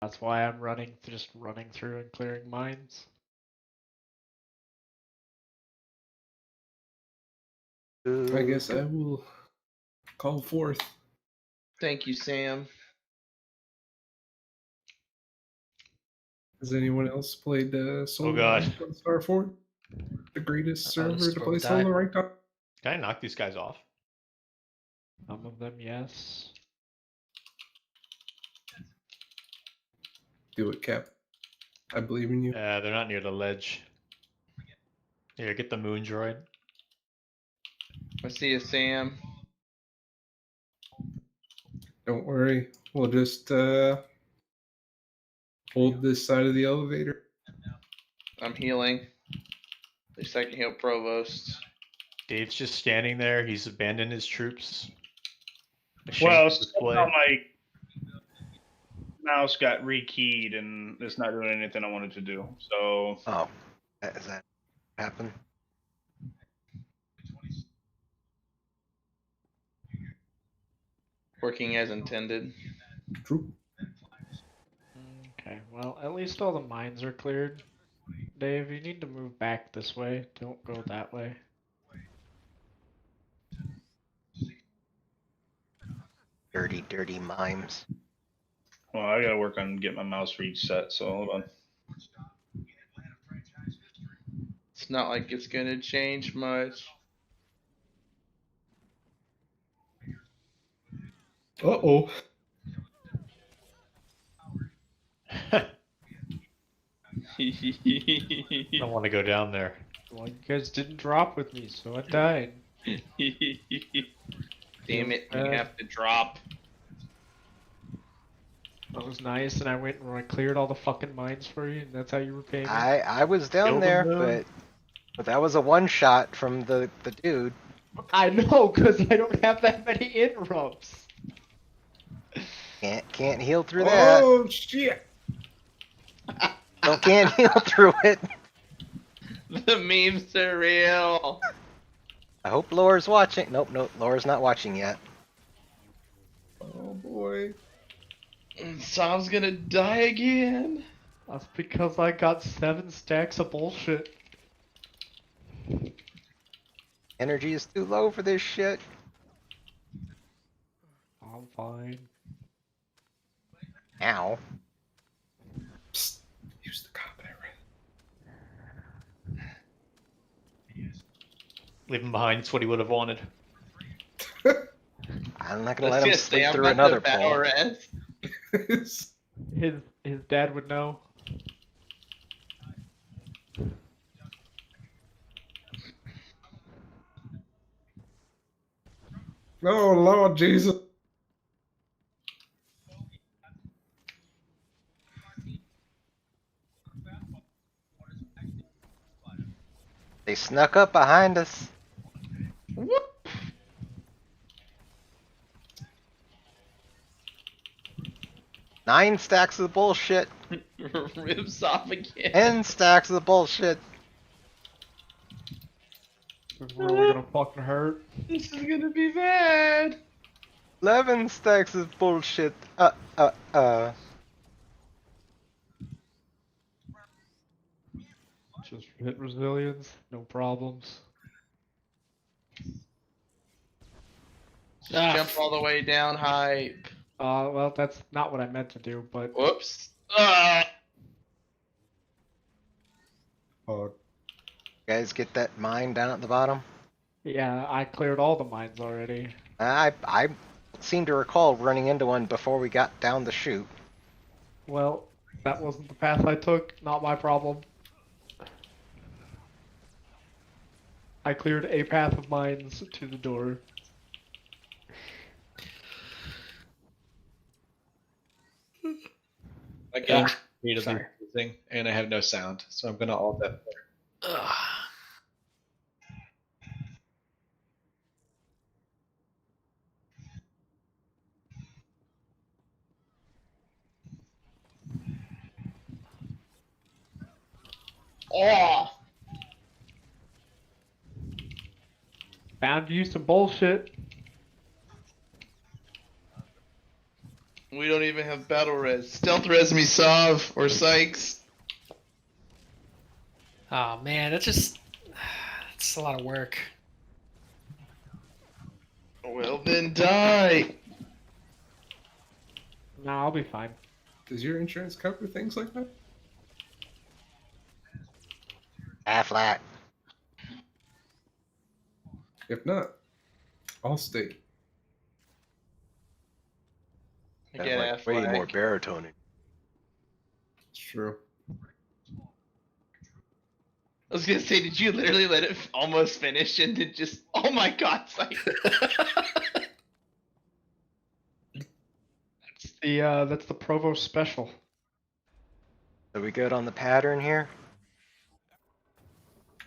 That's why I'm just running through and clearing mines. I guess I will call forth. Thank you, Sam. Has anyone else played solo God. ranked on Starfort? The greatest Oh, the server to storm play died. solo ranked on? Can I knock these guys off? Some of them, yes. Do it, Cap. I believe in you. They're not near the ledge. Here, get the moon droid. I see you, Sam. Don't worry. We'll just hold this side of the elevator. I'm healing. At least I can heal Provost. Dave's just standing there. He's abandoned his troops. A Well, shameful display. somehow my mouse got rekeyed and it's not doing anything I wanted to do. So Oh, has that happened? Working as intended. True. Okay, well, at least all the mines are cleared. Dave, you need to move back this way. Don't go that way. Dirty, dirty mimes. well, I gotta work on getting my mouse reset. So hold on. It's not like it's gonna change much. Uh-oh. I don't want to go down there. Well, you guys didn't drop with me, so I died. Damn it, you have to drop. That was nice, and I went and I cleared all the fucking mines for you, and that's how you repay me. I was down Killed there, him, though. but that was a one shot from the dude. I know, because I don't have that many interrupts. Can't heal through that. Oh, shit. Can't heal through it. The memes are real. I hope Laura's watching. Nope, Laura's not watching yet. Oh, boy. Sam's gonna die again. That's because I got 7 stacks of bullshit. Energy is too low for this shit. I'm fine. Ow. Psst. Use the combat ring. Leave him behind. It's what he would have wanted. I'm not gonna Let's let him just sleep say I'm through not another the power pull. S. His dad would know. Oh, Lord Jesus. They snuck up behind us. Whoop. Nine stacks of bullshit. Ribs off again. 10 stacks of bullshit. It's really gonna fucking hurt. This is gonna be bad. 11 stacks of bullshit. Just hit resilience, no problems. Jump all the way down hype. Well, that's not what I meant to do, but Whoops. Oh, Guys, get that mine down at the bottom. yeah, I cleared all the mines already. I seem to recall running into one before we got down the chute. Well, that wasn't the path I took, not my problem. I cleared a path of mines to the door. I got creatively confusing, and I have no sound, so I'm gonna alt that. Oh, Found you some bullshit. we we don't even have battle res. Stealth res me Sov or Sykes. Oh man, that's just it's a lot of work. Well then die. No, I'll be fine. Does your insurance cover things like that? Affleck. If not, Allstate. I get Way Affleck. more baritone. It's true. I was gonna say, did you literally let it almost finish and then just? Oh my god, Sykes. That's the Provost special. Are we good on the pattern here?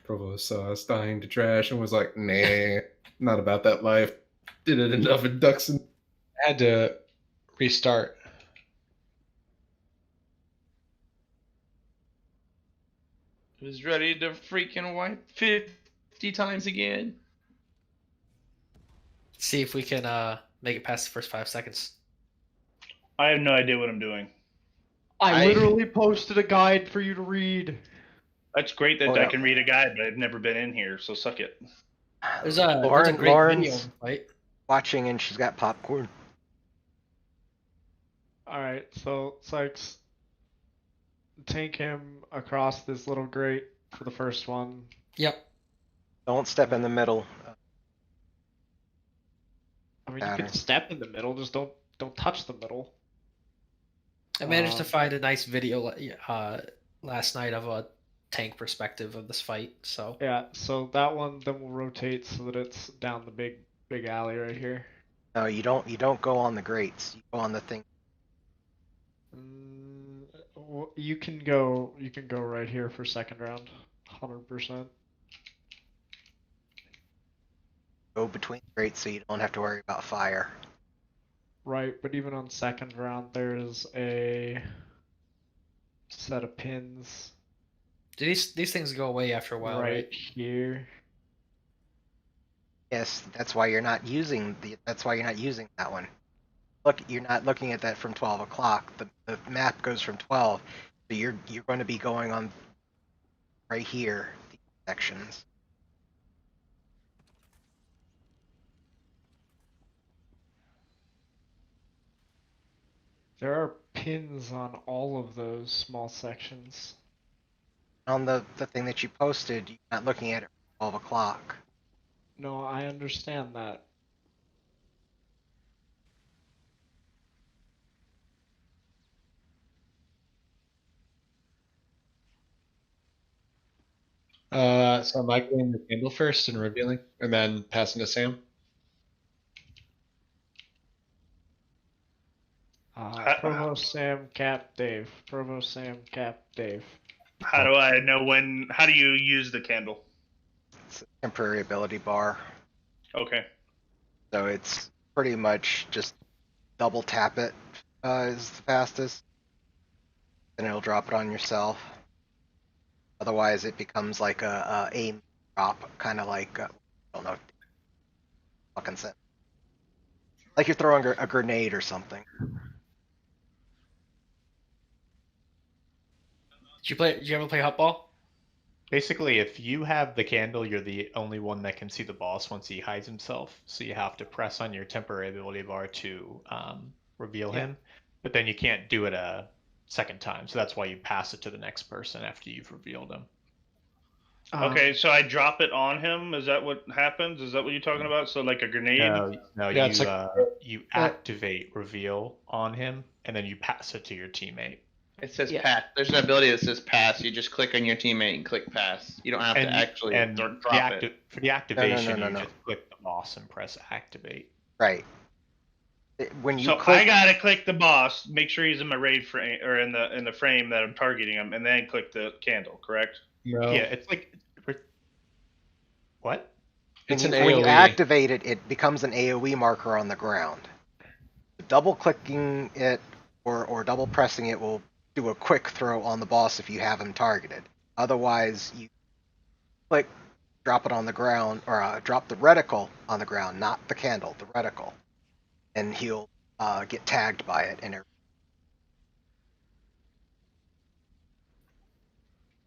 Provost saw us dying to trash and was like, nah, not about that life. Did it enough in Duxon. I had to restart. Was ready to freaking wipe 50 times again. See if we can make it past the first 5 seconds. I have no idea what I'm doing. I literally posted a guide for you to read. That's great that Oh, I yeah. can read a guide, but I've never been in here, so suck it. There's a great video Lauren's fight. watching and she's got popcorn. Alright, so Sykes, tank him across this little grate for the first one. Yep. Don't step in the middle. I mean, you Pattern. can step in the middle, just don't touch the middle. I managed to find a nice video last night of a tank perspective of this fight. So Yeah, so that one then will rotate so that it's down the big alley right here. No, you don't go on the grates. You go on the thing. You can go right here for second round, 100%. Go between the grates so you don't have to worry about fire. Right, but even on second round, there's a set of pins do these things go away after a while, right? here. Yes, that's why you're not using that one. Look, you're not looking at that from 12 o'clock. The map goes from 12, so you're going to be going on right here, these sections. There are pins on all of those small sections. On the thing that you posted, you're not looking at it from 12 o'clock. No, I understand that. So am I getting the candle first and revealing, and then passing to Sam? Provost Sam, Cap Dave. Provost Sam, Cap Dave. How do I know when? How do you use the candle? It's a temporary ability bar. Okay. So it's pretty much just double tap it is the fastest. And it'll drop it on yourself. Otherwise it becomes like a aim drop, kind of like, I don't know, fucking set. Like you're throwing a grenade or something. Did you ever play Hotball? Basically, if you have the candle, you're the only one that can see the boss once he hides himself. So you have to press on your temporary ability bar to reveal him. But then you can't do it a second time. So that's why you pass it to the next person after you've revealed him. Okay, so I drop it on him. Is that what happens? Is that what you're talking about? So like a grenade? No, Yeah, you it's like- you activate reveal on him, and then you pass it to your teammate. It says pass. There's an ability that says pass. You just click on your teammate and click pass. You don't have to actually drop it. For the activation, no. you just click the boss and press activate. Right. When you So click, I gotta click the boss, make sure he's in my raid frame or in the frame that I'm targeting him, and then click the candle. Correct? No. Yeah, it's like what? It's an when you AoE. activate it, it becomes an AoE marker on the ground. Double clicking it or double pressing it will do a quick throw on the boss if you have him targeted. Otherwise, you click, drop it on the ground, or drop the reticle on the ground, not the candle, the reticle, and he'll get tagged by it, and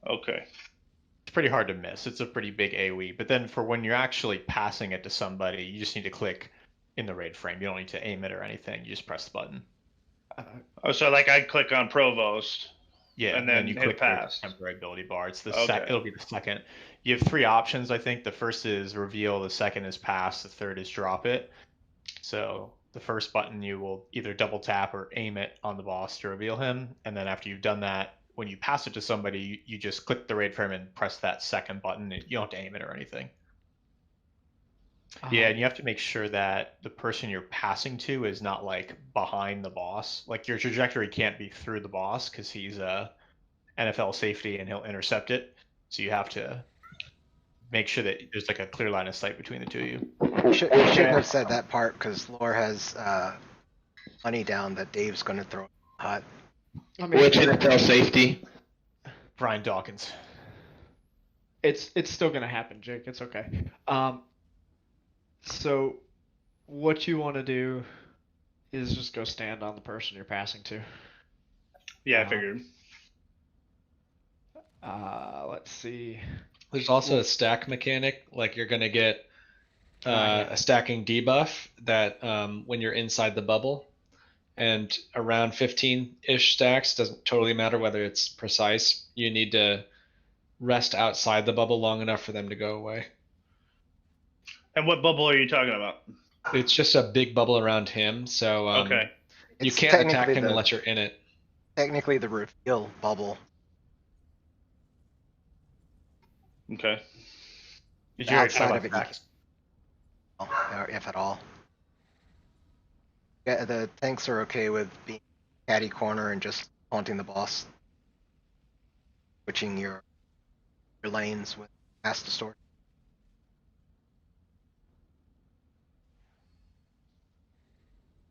Okay. It's pretty hard to miss. It's a pretty big AoE. But then for when you're actually passing it to somebody, you just need to click in the raid frame. You don't need to aim it or anything. You just press the button. Oh, so like I click on Provost. Yeah, and then you hit click pass. your temporary ability bar. It's the Okay. It'll be the second. You have 3 options, I think. The first is reveal. The second is pass. The third is drop it. So the first button you will either double tap or aim it on the boss to reveal him, and then after you've done that, when you pass it to somebody, you just click the raid frame and press that second button. You don't have to aim it or anything. Yeah, and you have to make sure that the person you're passing to is not like behind the boss. Like your trajectory can't be through the boss because he's a NFL safety and he'll intercept it. So you have to make sure that there's like a clear line of sight between the two of you. You shouldn't have said that part because Lore has money down that Dave's going to throw hot. Which NFL safety? Brian Dawkins. It's still gonna happen, Jake. It's okay. So what you want to do is just go stand on the person you're passing to. Yeah, I figured. Let's see. There's also a stack mechanic, like you're gonna get a stacking debuff that when you're inside the bubble, and around 15-ish stacks, doesn't totally matter whether it's precise, you need to rest outside the bubble long enough for them to go away. And what bubble are you talking about? It's just a big bubble around him, so okay. You It's can't attack him technically unless you're in it. Technically the reveal bubble. Okay. Did you already Outside talk of it, about facts? If at all. Yeah, the tanks are okay with being catty corner and just haunting the boss. Switching your lanes with fast distort.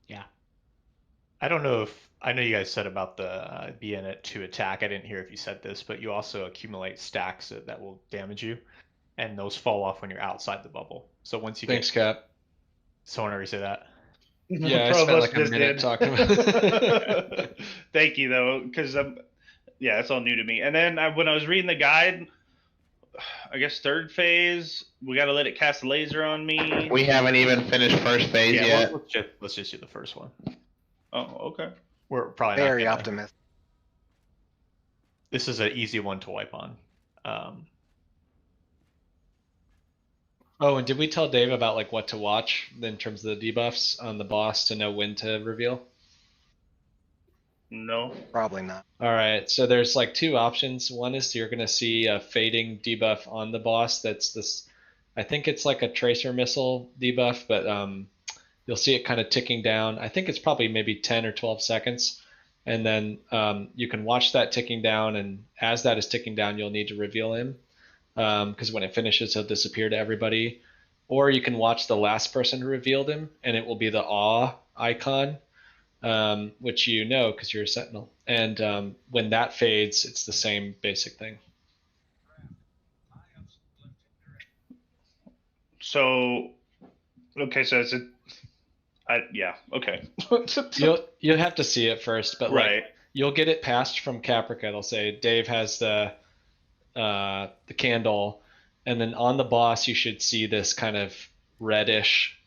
Yeah. I don't know if I know you guys said about the be in it to attack. I didn't hear if you said this, but you also accumulate stacks that will damage you, and those fall off when you're outside the bubble. So once you Thanks, Cap. someone already say that. Yeah, I spent like a minute talking about it. Thank you, though, because yeah, it's all new to me. And then when I was reading the guide, I guess third phase, we got to let it cast a laser on me. We haven't even finished first phase yet. Let's just do the first one. Oh, okay. We're probably Very not optimistic. This is an easy one to wipe on. Oh, and did we tell Dave about like what to watch in terms of the debuffs on the boss to know when to reveal? No. Probably not. All right, so there's like 2 options. One is you're going to see a fading debuff on the boss. That's this, I think it's like a tracer missile debuff, but you'll see it kind of ticking down. I think it's probably maybe 10 or 12 seconds. And then you can watch that ticking down, and as that is ticking down, you'll need to reveal him. Because when it finishes, he'll disappear to everybody. Or you can watch the last person who revealed him, and it will be the awe icon, which you know because you're a sentinel. And when that fades, it's the same basic thing. So, okay, so it's yeah, okay. You'll have to see it first, but right. Like you'll get it passed from Caprica. It'll say Dave has the candle, and then on the boss you should see this kind of reddish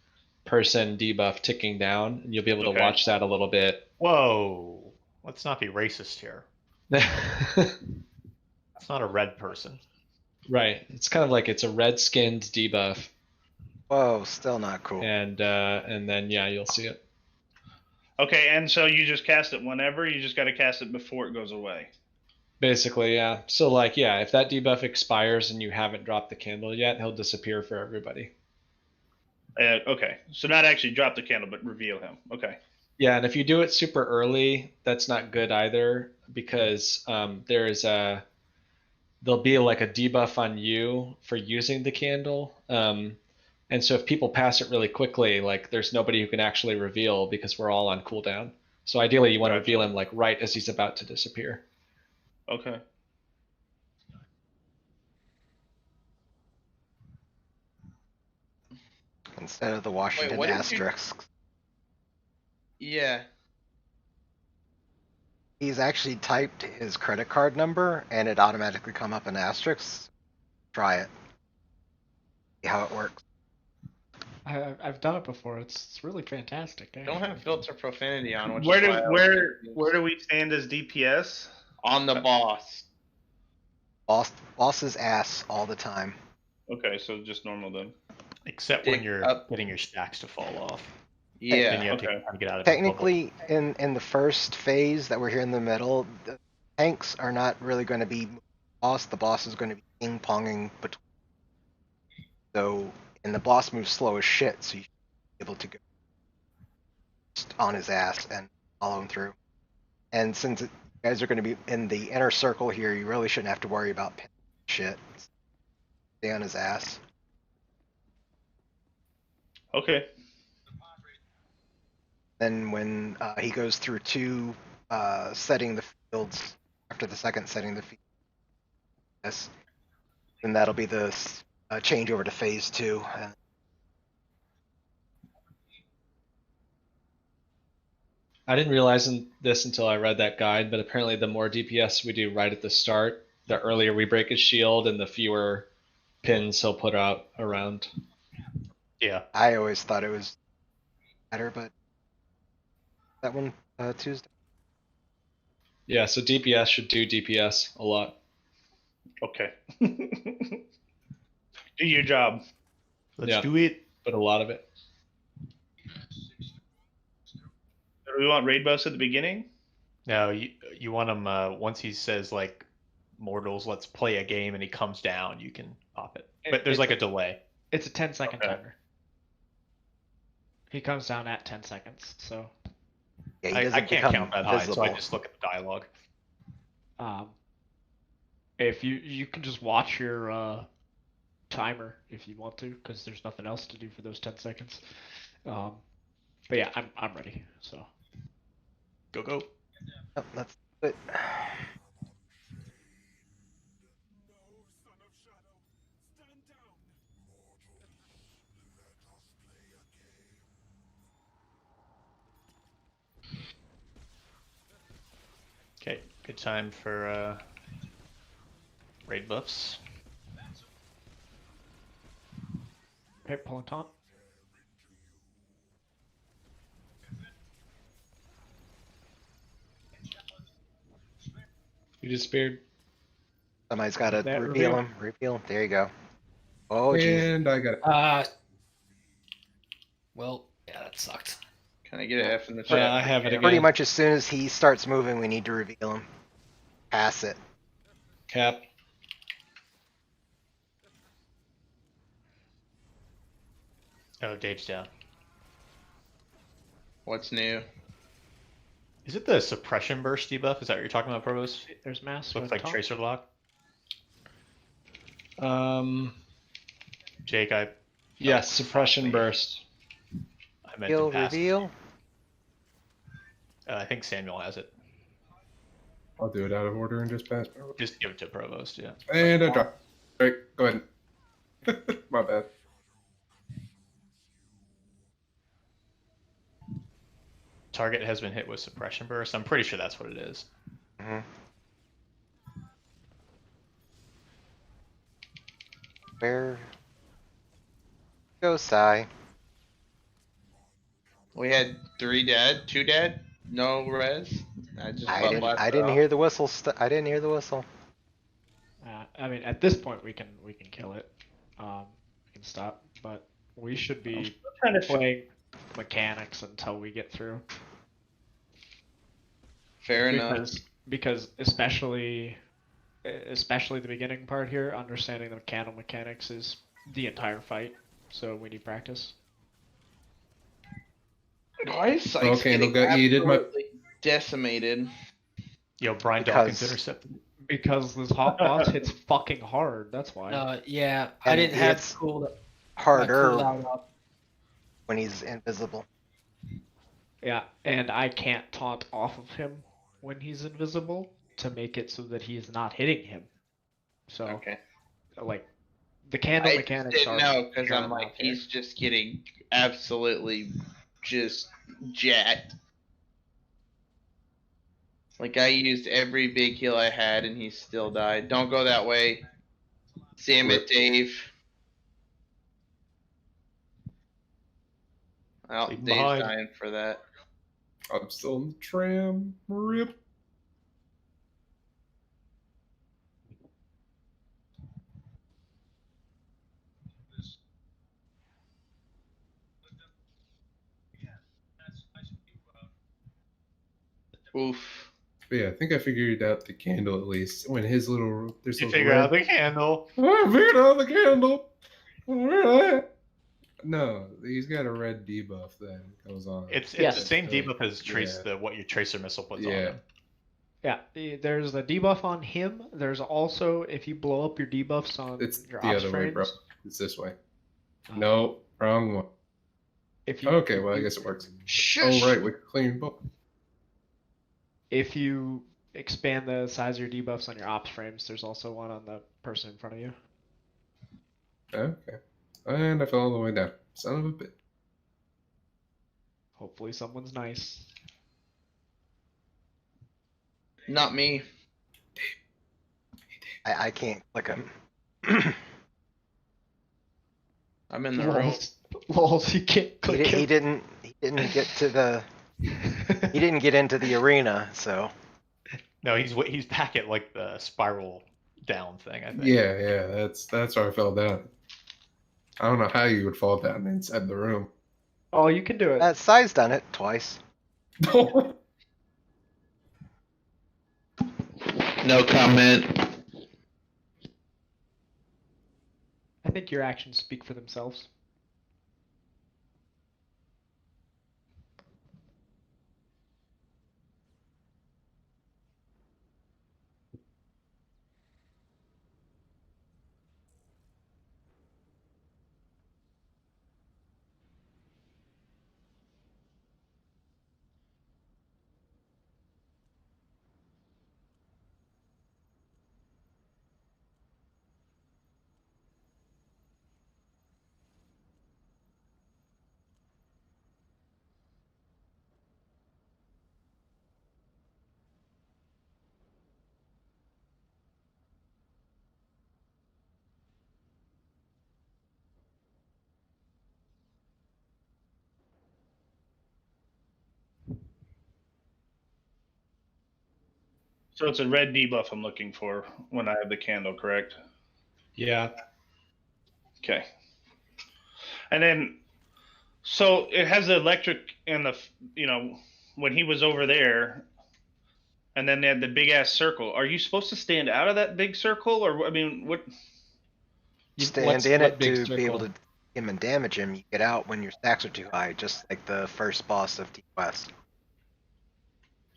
person debuff ticking down, and you'll be able to watch that a little bit. Whoa, let's not be racist here. It's not a red person. Right, it's kind of like it's a red-skinned debuff. Whoa, still not cool. And then yeah, you'll see it. Okay, and so you just cast it whenever. You just got to cast it before it goes away. Basically, yeah. So like, yeah, if that debuff expires and you haven't dropped the candle yet, he'll disappear for everybody. Okay, so not actually drop the candle, but reveal him. Okay. Yeah, and if you do it super early, that's not good either, because there'll be like a debuff on you for using the candle. And so if people pass it really quickly, like there's nobody who can actually reveal because we're all on cooldown. So ideally you want to reveal him like right as he's about to disappear. Okay. Instead of the Washington asterisks. Yeah. He's actually typed his credit card number, and it automatically come up in asterisks. Try it. See how it works. I've done it before. It's really fantastic. Don't have filter profanity on. Which Where is why where do we stand as DPS? on the boss? Boss's ass all the time. Okay, so just normal then. Except when you're getting your stacks to fall off. Yeah. Then you have to Okay. kind of get out of Technically, in the first phase that we're here in the middle, the tanks are not really going to be boss. The boss is going to be ping-ponging between. So, and the boss moves slow as shit, so you should be able to go just on his ass and follow him through. And since you guys are going to be in the inner circle here, you really shouldn't have to worry about shit. Stay on his ass. Okay. Then when he goes through two setting the fields after the second setting the field, yes, then that'll be the change over to phase 2. I didn't realize this until I read that guide, but apparently the more DPS we do right at the start, the earlier we break his shield and the fewer pins he'll put out around. Yeah. I always thought it was better, but that one Tuesday. Yeah, so DPS should do DPS a lot. Okay. Do your job. Let's do it. But a lot of it. Do we want raid buffs at the beginning? No, you want him once he says like mortals, let's play a game, and he comes down, you can pop it. But there's like a delay. It's a 10-second Okay. timer. He comes down at 10 seconds, so Yeah, he I doesn't can't become count that high, so I visible. just look at the dialogue. if you can just watch your timer if you want to, because there's nothing else to do for those 10 seconds. But yeah, I'm ready. So Go. Oh, let's do it. Okay, good time for raid buffs. okay, pulling taunt. You disappeared. Somebody's got to That reveal reveal? him. Reveal him. There you go. Oh, jeez. And I got it. Well, yeah, that sucked. Can I get an F in the chat? I have it again. Pretty much as soon as he starts moving, we need to reveal him. Pass it. Cap. Oh, Dave's down. What's new? Is it the suppression burst debuff? Is that what you're talking about, Provost? There's mass. Looks like tracer lock. Jake, Yes, suppression burst. I meant to pass. Reveal. I think Samuel has it. I'll do it out of order and just pass. Just give it to Provost, yeah. And I drop. All right, go ahead. My bad. Target has been hit with suppression burst. I'm pretty sure that's what it is. Mm-hmm. Where? Go, Sai. We had 3 dead, 2 dead, no res. I didn't hear the whistle. I didn't hear the whistle. I mean, at this point, we can kill it. We can stop, but we should be playing mechanics until we get through. Fair enough. Because especially the beginning part here, understanding the mechanics is the entire fight. So we need practice. Why is Sykes Okay, getting got yeeted, absolutely decimated? Yo, Brian Because- Dawkins intercepted. Because this hot boss hits fucking hard. That's why. Yeah, I And didn't have it's my Harder cooldown up. when he's invisible. Yeah, and I can't taunt off of him when he's invisible to make it so that he is not hitting him. So, Okay. like, the candle I mechanics didn't are. know because I'm drawn like, out here. he's just getting absolutely just jacked. Like I used every big heal I had, and he still died. Don't go that way. Damn it, Dave. Well, Leave him Dave's behind. dying for that. I'm still in the tram. Rip. Oof. But yeah, I think I figured out the candle at least. When his little there's You those figure red... out the candle. Oh, I figured out the candle. Where at? No, he's got a red debuff that goes on. It's Yes. the same debuff as trace Yeah. what your tracer missile puts on Yeah. them. Yeah, there's the debuff on him. There's also, if you blow up your debuffs on It's your the ops other way, bro. frames. It's this way. um, No, wrong one. If you Okay, well I guess it works. Shush. Oh right, we clean book. if you expand the size of your debuffs on your ops frames, there's also one on the person in front of you. Okay. And I fell all the way down. Son of a bitch. Hopefully someone's nice. Not me. I can't click him. I'm in the room. Lols, you can't click him. He didn't get to the. He didn't get into the arena, so. No, he's back at like the spiral down thing, I think. Yeah, that's where I fell down. I don't know how you would fall down inside the room. Oh, you can do it. Sai's done it twice. No comment. I think your actions speak for themselves. So it's a red debuff I'm looking for when I have the candle, correct? Yeah. Okay. And then, so it has the electric and the, when he was over there, and then they had the big ass circle. Are you supposed to stand out of that big circle, or I mean, what? Stand in it to be able to him and damage him. You get out when your stacks are too high, just like the first boss of Deep West.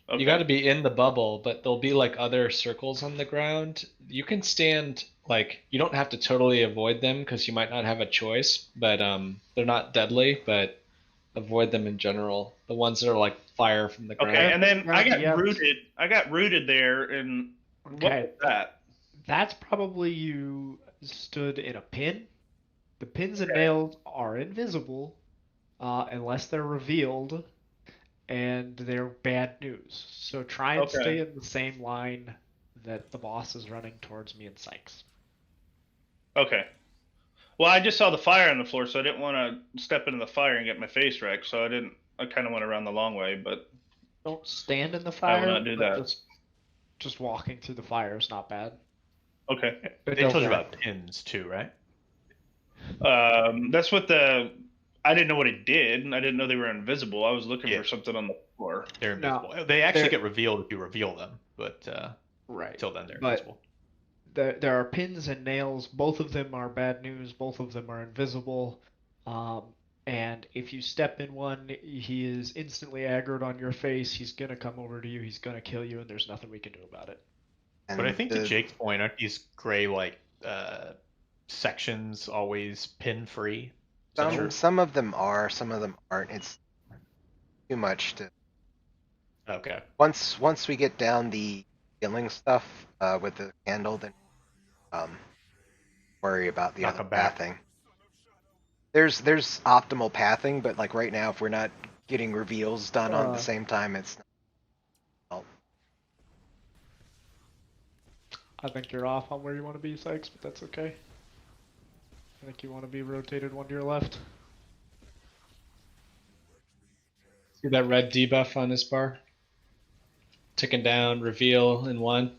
Okay. You got to be in the bubble, but there'll be like other circles on the ground. You can stand, like, you don't have to totally avoid them because you might not have a choice, but they're not deadly, but avoid them in general. The ones that are like fire from the ground. Okay, and then I got Yeah. rooted. I got rooted there, and what was that? That's probably you stood in a pin. The pins and nails are invisible unless they're revealed, and they're bad news. So try and stay in the same line that the boss is running towards me and Sykes. Okay. Well, I just saw the fire on the floor, so I didn't want to step into the fire and get my face wrecked. So I kind of went around the long way, but Don't stand in the fire. I will not do but that. Just walking through the fire is not bad. Okay. But They don't told you worry. about pins too, right? That's what I didn't know what it did. I didn't know they were invisible. I was looking Yeah. for something on the floor. They're No, invisible. They actually they're- get revealed if you reveal them, but Right. until then they're But- invisible. There are pins and nails. Both of them are bad news. Both of them are invisible. And if you step in one, he is instantly aggroed on your face. He's gonna come over to you. He's gonna kill you, and there's nothing we can do about it. And But I think to Jake's point, aren't these gray like sections always pin free? some of them are, some of them aren't. It's too much to. Okay. Once we get down the killing stuff with the candle, then worry about the Knock other 'em back. pathing. There's optimal pathing, but like right now, if we're not getting reveals done on at the same time, it's not. I think you're off on where you want to be, Sykes, but that's okay. I think you want to be rotated one to your left. See that red debuff on this bar? Ticking down, reveal in 1.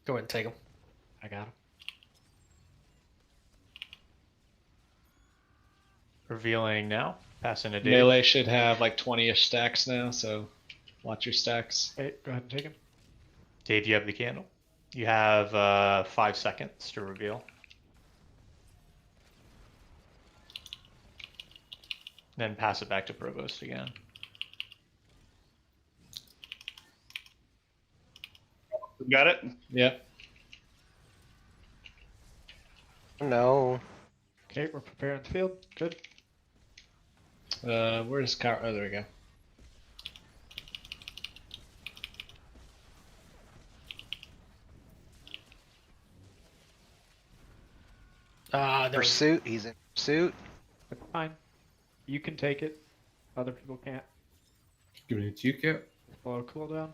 Go ahead and take him. I got him. – Revealing now. Passing to Dave. Melee should have like 20-ish stacks now, so watch your stacks. Hey, go ahead and take him. Dave, you have the candle. You have 5 seconds to reveal. Then pass it back to Provost again. Got it? Yep. No. Okay, we're preparing the field. Good. Where's car? Oh, there we go. Pursuit. He's in pursuit. That's fine. You can take it. Other people can't. Giving it to you, Cap. Blow cooldown.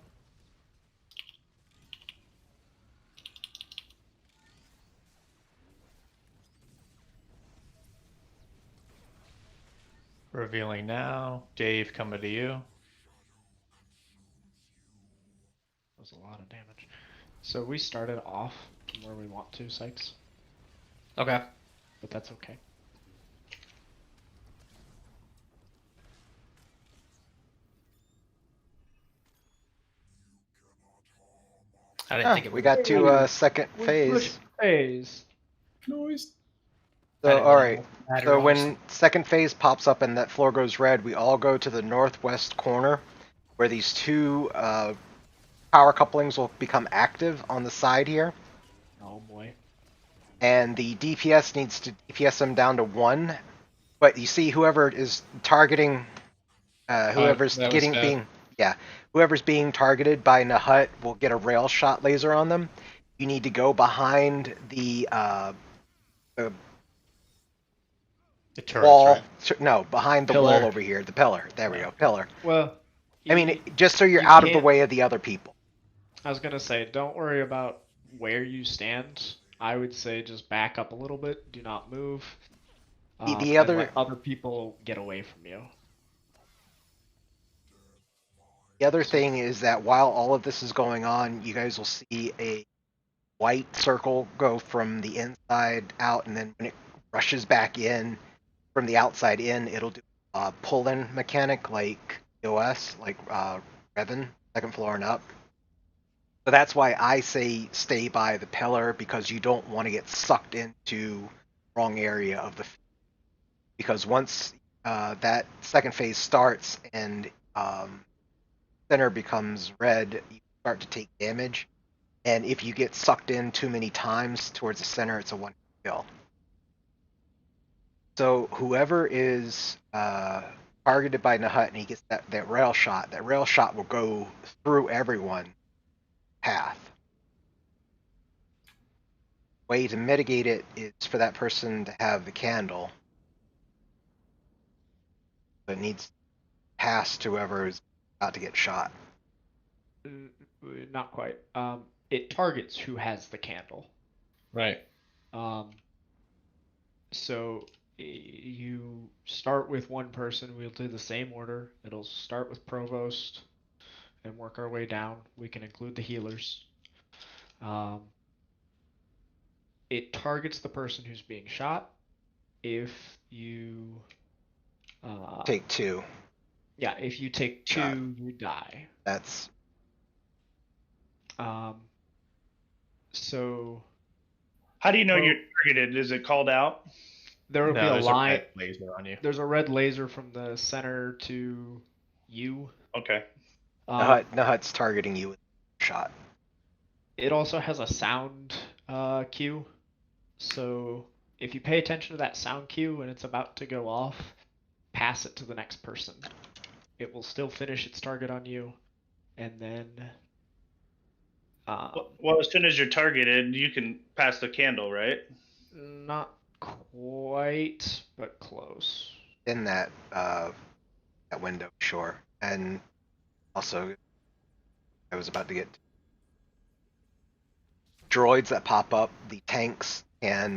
Revealing now. Dave, coming to you. That was a lot of damage. So we started off from where we want to, Sykes. Okay. But that's okay. I didn't think it We would. got to second phase. Phase. Noise. So, didn't all know right. that So was- when second phase pops up and that floor goes red, we all go to the northwest corner, where these two power couplings will become active on the side here, Oh boy. and the DPS needs to DPS them down to 1. But you see, whoever is targeting, whoever's that was getting bad. whoever's being targeted by Nahut will get a rail shot laser on them. You need to go behind the The turrets, wall. right? No, behind the Pillar. wall over here. The pillar. There we go. Pillar. Well, I mean, just so you're you out of the can't- way of the other people. I was gonna say, don't worry about where you stand. I would say just back up a little bit. Do not move. The and other- let other people get away from you. The other thing is that while all of this is going on, you guys will see a white circle go from the inside out, and then when it rushes back in from the outside in, it'll do a pull-in mechanic like OS, like Revan, second floor and up. So that's why I say stay by the pillar, because you don't want to get sucked into the wrong area of the field. Because once that second phase starts and center becomes red, you start to take damage. And if you get sucked in too many times towards the center, it's a one kill. So whoever is targeted by Nahut and he gets that rail shot will go through everyone path. Way to mitigate it is for that person to have the candle. But it needs to pass to whoever is about to get shot. Not quite. It targets who has the candle. Right. So you start with one person. We'll do the same order. It'll start with Provost and work our way down. We can include the healers. It targets the person who's being shot. If you Take 2. yeah, if you take 2, Shot. you die. That's So How do you know Well- you're targeted? Is it called out? there will No, be a there's line. red laser on you. There's a red laser from the center to you. Okay. Nahut's targeting you with a shot. It also has a sound cue. So if you pay attention to that sound cue when it's about to go off, pass it to the next person. It will still finish its target on you, and then Well, as soon as you're targeted, you can pass the candle, right? not quite, but close. In that that window, sure. And also, I was about to get droids that pop up. The tanks can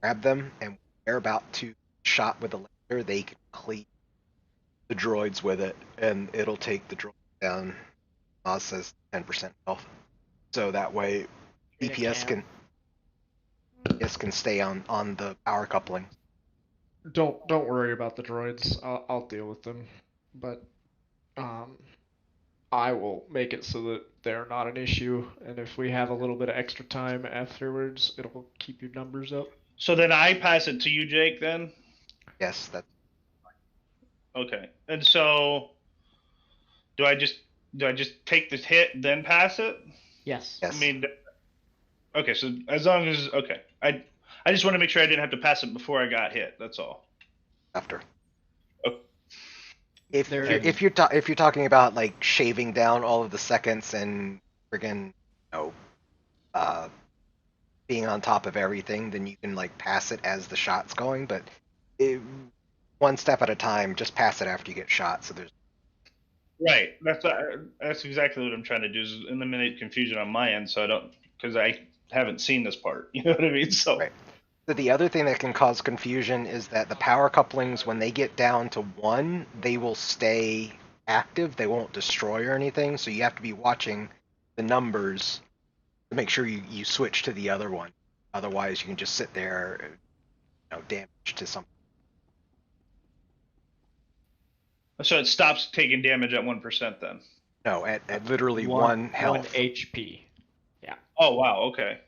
grab them, and when they're about to shot with a laser, they can cleave the droids with it, and it'll take the droid down. Oz says 10% health, so that way DPS can stay on the power coupling. Don't worry about the droids. I'll deal with them, but I will make it so that they're not an issue. And if we have a little bit of extra time afterwards, it'll keep your numbers up. So then I pass it to you, Jake. Then. Yes, that's Okay. And so, do I just take this hit then pass it? Yes. yes. I mean, okay. So as long as I just want to make sure I didn't have to pass it before I got hit. That's all. After. Okay. If you're talking about like shaving down all of the seconds and friggin' being on top of everything, then you can like pass it as the shot's going. But one step at a time, just pass it after you get shot. So there's Right. That's exactly what I'm trying to do, is eliminate confusion on my end, so I don't, because I haven't seen this part. You know what I mean? So. Right. So the other thing that can cause confusion is that the power couplings, when they get down to 1, they will stay active. They won't destroy or anything. So you have to be watching the numbers to make sure you switch to the other one. Otherwise, you can just sit there, damage to something. So it stops taking damage at 1% then. No, at literally one health. 1 HP. Yeah. Oh wow. Okay.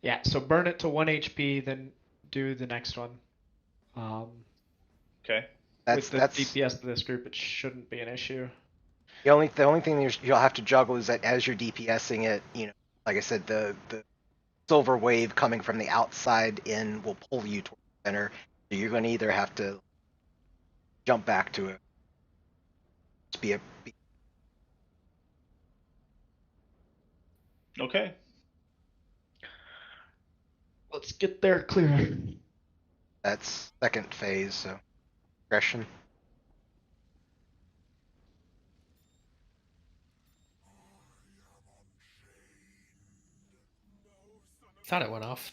Yeah. So burn it to 1 HP, then do the next one. Okay. With the DPS of this group, it shouldn't be an issue. The only thing you'll have to juggle is that as you're DPSing it, like I said, the silver wave coming from the outside in will pull you toward the center. So you're going to either have to jump back to it. Okay. Let's get there clear. That's second phase, so aggression. Thought it went off.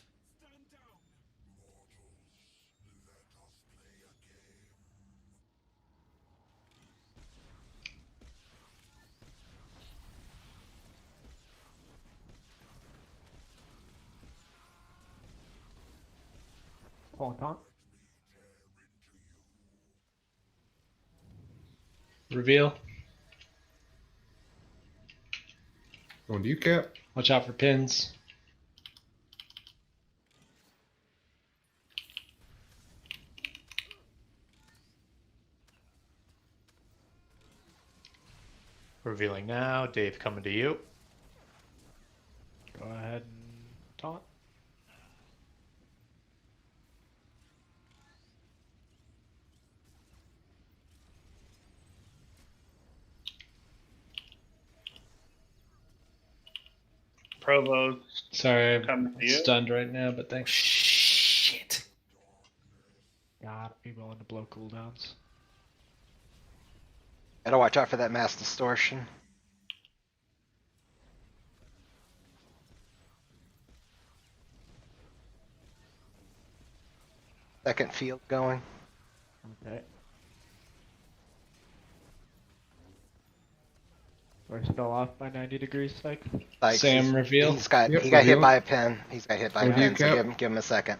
Hold on. Reveal. Going to you, Cap. Watch out for pins. Revealing now. Dave coming to you. Go ahead and taunt. Provost. Sorry, I'm Coming to you. stunned right now, but thanks. Shit. Gotta be willing to blow cooldowns. Gotta watch out for that mass distortion. Second field going. Okay. We're still off by 90 degrees, Psych. Sam, reveal. He got Yep, hit reveal. by a pin. He's got hit by a Reveal, pin, so Cap. give him a second.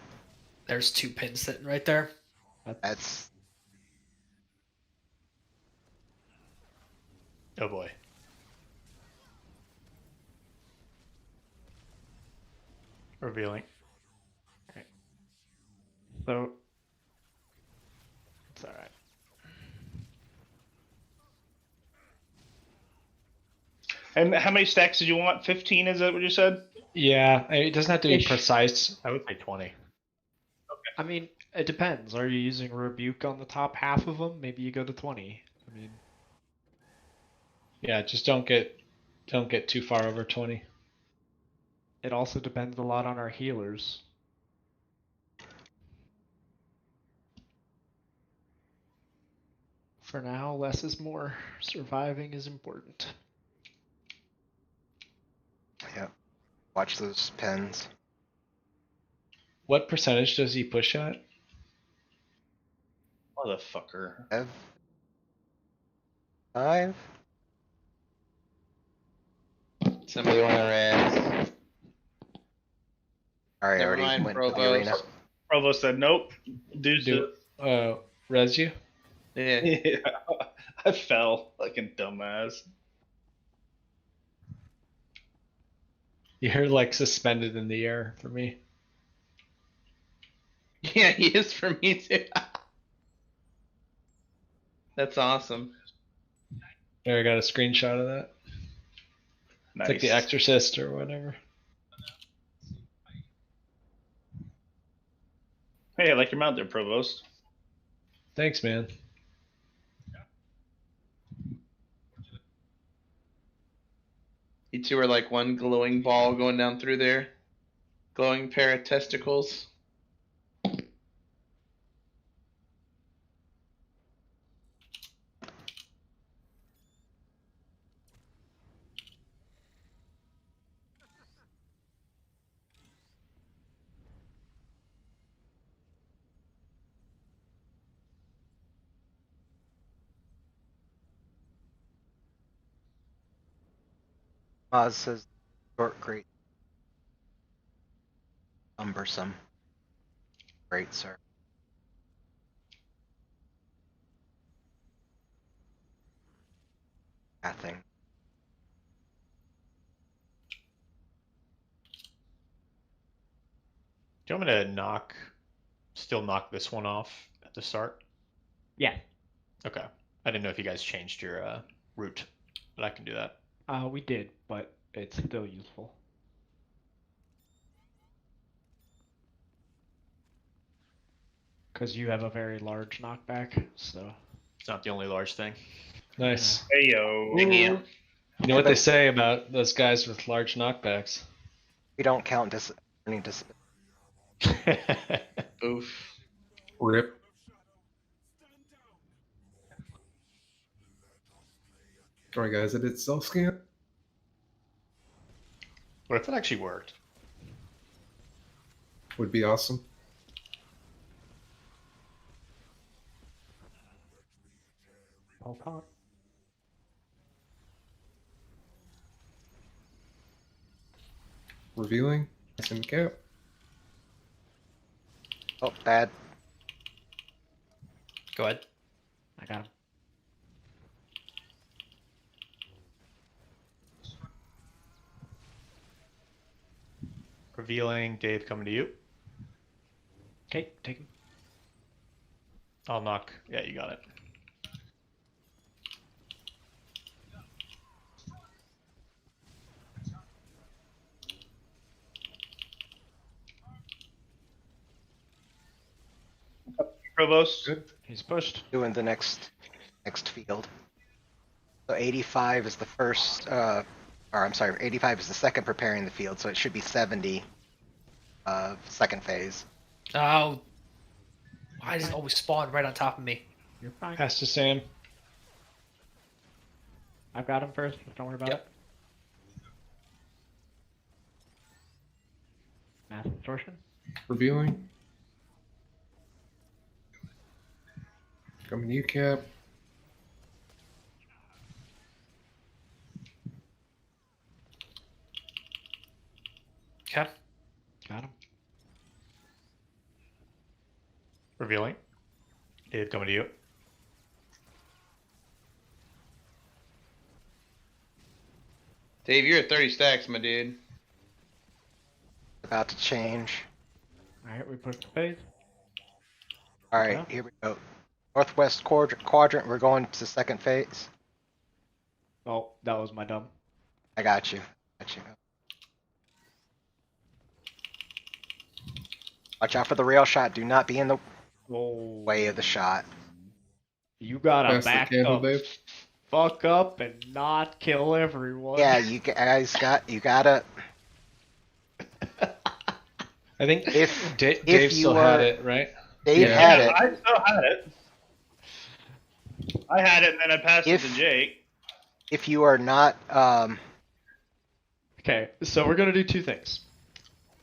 There's 2 pins sitting right there. That's Oh boy. Revealing. So, it's alright. And how many stacks did you want? 15, is that what you said? Yeah, it doesn't have to be Ish. precise. I would say 20. I mean, it depends. Are you using Rebuke on the top half of them? Maybe you go to 20. I mean, Yeah, just don't get too far over 20. it also depends a lot on our healers. For now, less is more. Surviving is important. Yep. Watch those pens. What percentage does he push at? Motherfucker. 5. Somebody want to res. Alright, I Never already mind, went to the Provost. arena. Provost said nope. Res you? Yeah. Yeah. I fell like a dumbass. You're like suspended in the air for me. Yeah, he is for me too. That's awesome. There, I got a screenshot of that. Nice. It's like The Exorcist or whatever. Hey, I like your mount there, Provost. Thanks, man. You two are like one glowing ball going down through there. Glowing pair of testicles. Oz says short great. Cumbersome. Great, sir. Nothing. Do you want me to still knock this one off at the start? Yeah. Okay. I didn't know if you guys changed your route, but I can do that. We did, but it's still useful. Because you have a very large knockback, so. It's not the only large thing. Nice. Hey yo. Thank you. You know what they say about those guys with large knockbacks? We don't count learning disability. Oof. Rip. Alright, guys, I did self scan. What if it actually worked? Would be awesome. Pop pop. Revealing. It's in cap. Oh, bad. Go ahead. I got him. Revealing, Dave coming to you. Okay, take him. I'll knock. Yeah, you got it. Provost. Good. He's pushed. Doing the next field. So 85 is the first, or I'm sorry, 85 is the second preparing the field, so it should be 70 second phase. Oh, why does it always spawn right on top of me? You're fine. Pass to Sam. I've got him first. Don't worry about Yep. it. Mass distortion. Revealing. Coming to you, Cap. Okay. Got him. Revealing. Dave coming to you. Dave, you're at 30 stacks, my dude. About to change. Alright, we push the phase. Alright, Yeah. here we go. Northwest quadrant, we're going to second phase. Oh, that was my dumb. I got you. Got you. Watch out for the rail shot. Do not be in the Oh, way of the shot. you gotta Pass the back candle, up, Dave. fuck up, and not kill everyone. Yeah, you guys gotta. I think If Dave you still had are- it, right? Dave Yeah. had it. I still had it. I had it, and then I passed it If- to Jake. If you are not, Okay, so we're gonna do two things.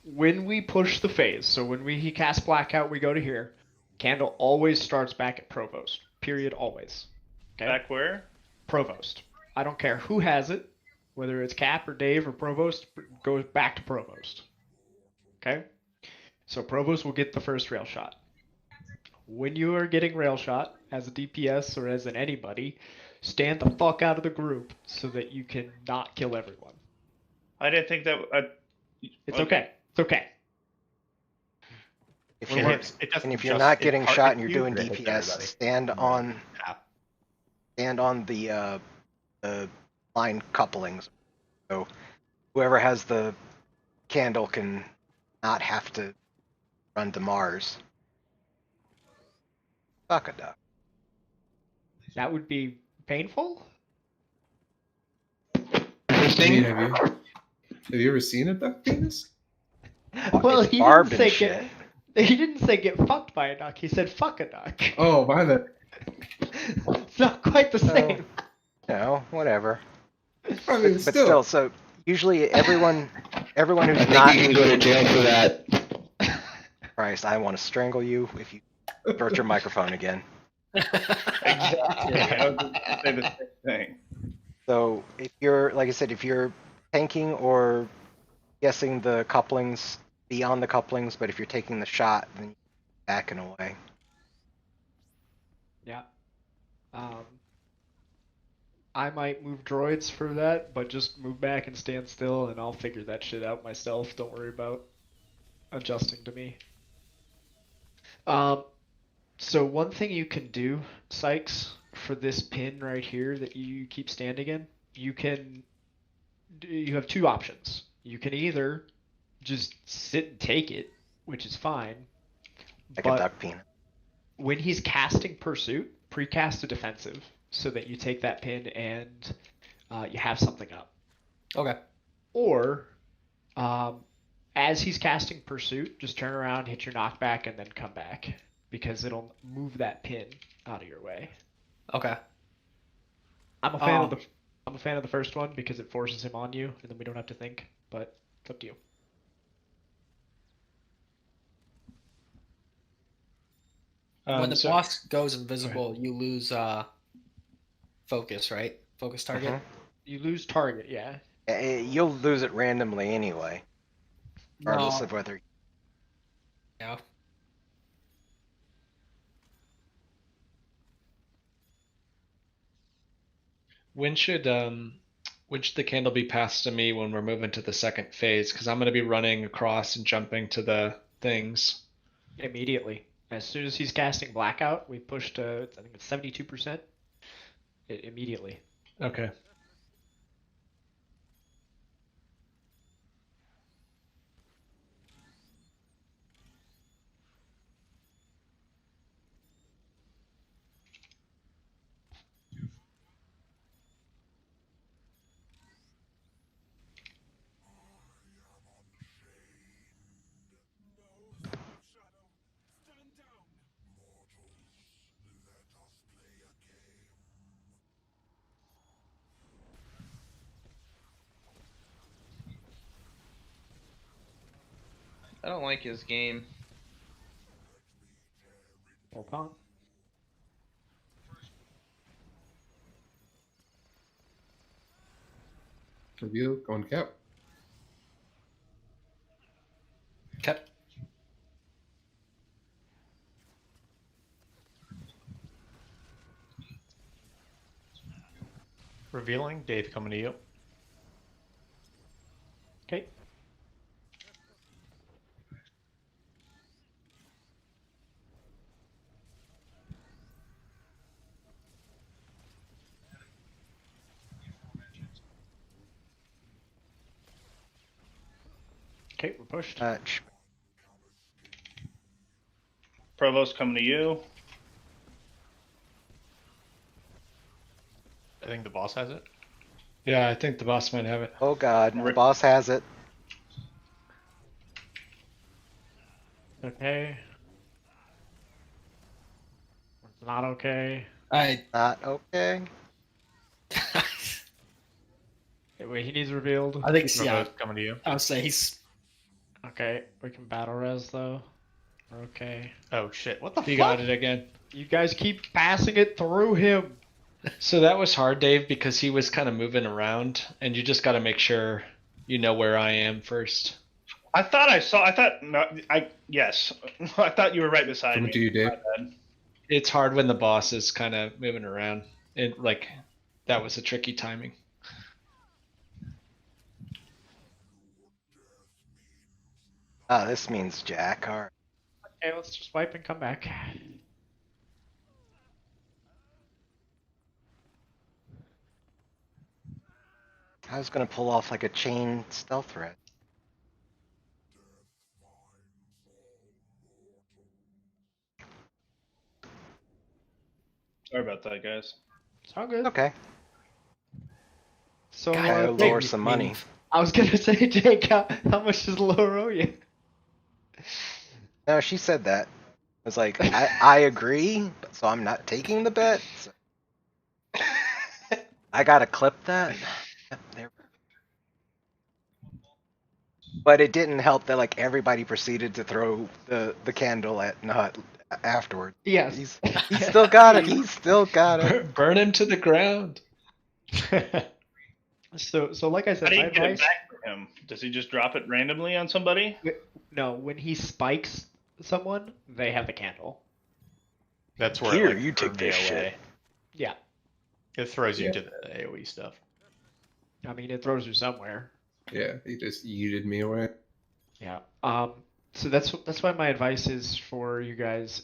When we push the phase, so when he casts blackout, we go to here. Candle always starts back at Provost. Period. Always. Okay. Back where? Provost. I don't care who has it, whether it's Cap or Dave or Provost, goes back to Provost. Okay? So Provost will get the first rail shot. When you are getting rail shot, as a DPS or as an anybody, stand the fuck out of the group so that you can not kill everyone. I didn't think that. It's okay. It's okay. if We're you're, learning. It doesn't and if you're just not getting impart shot and you're you, doing it hits DPS, everybody. stand on the line couplings. So whoever has the candle can not have to run to Mars. Fuck a duck. That would be painful. Interesting. Have you ever seen a duck penis? Well, It's he barbed didn't and say shit. he didn't say get fucked by a duck. He said fuck a duck. Oh, my bad. It's not quite the same. No, whatever. I mean, But still, so usually everyone who's I think not you can go to jail for that. Christ, I want to strangle you if you burst your microphone again. Exactly. I was going to say the same thing. So if you're, like I said, if you're tanking or guessing the couplings beyond the couplings, but if you're taking the shot, then you're backing away. Yeah. I might move droids for that, but just move back and stand still, and I'll figure that shit out myself. Don't worry about adjusting to me. So one thing you can do, Sykes, for this pin right here that you keep standing in, you have two options. You can either just sit and take it, which is fine, Like a but duck penis. when he's casting Pursuit, precast a defensive so that you take that pin and you have something up. Okay. Or, as he's casting Pursuit, just turn around, hit your knockback, and then come back because it'll move that pin out of your way. Okay. I'm a fan of the first one because it forces him on you, and then we don't have to think. But it's up to you. When the boss goes invisible, you lose focus, right? Focus target. Mhm. You lose target, yeah. You'll lose it randomly anyway, regardless No. of whether. Yeah. When should the candle be passed to me when we're moving to the second phase? Because I'm going to be running across and jumping to the things. Immediately. As soon as he's casting Blackout, we push to, I think it's 72%. Immediately. Okay. I don't like his game. Hold on. Reveal, going cap. Okay. Revealing. Dave coming to you. Okay. Okay, we're pushed. Provost coming to you. I think the boss has it. Yeah, I think the boss might have it. Oh god, the boss has it. Okay. It's not okay. Not okay. Wait, he needs revealed. I think Provo's coming to you. I would say he's. Okay, we can battle res though. We're okay. Oh shit! What the He fuck? got it again. You guys keep passing it through him. So that was hard, Dave, because he was kind of moving around, and you just got to make sure you know where I am first. I thought I saw. I thought no. Yes. I thought you were right beside Coming me. to you, Dave. My bad. It's hard when the boss is kind of moving around. That was a tricky timing. This means Jack. All right. Okay, let's just wipe and come back. I was gonna pull off like a chain stealth threat. Sorry about that, guys. It's all good. Okay. So Gotta Jake, lower some money. I was gonna say, Jake, how much does Laura owe you? No, she said that. I was like, I agree, so I'm not taking the bet. So I gotta clip that. Yep, there. But it didn't help that like everybody proceeded to throw the candle at Nut afterward. Yes. He's still got it. He's still got it. Burn him to the ground. So like I said, How do my you get it advice. back from him? Does he just drop it randomly on somebody? No, when he spikes someone, they have the candle. That's where Here, it, like, you take threw me this away. shit. Yeah. It throws you to the AoE stuff. I mean, it throws you somewhere. Yeah, he just yeeted me away. Yeah. So that's why my advice is for you guys,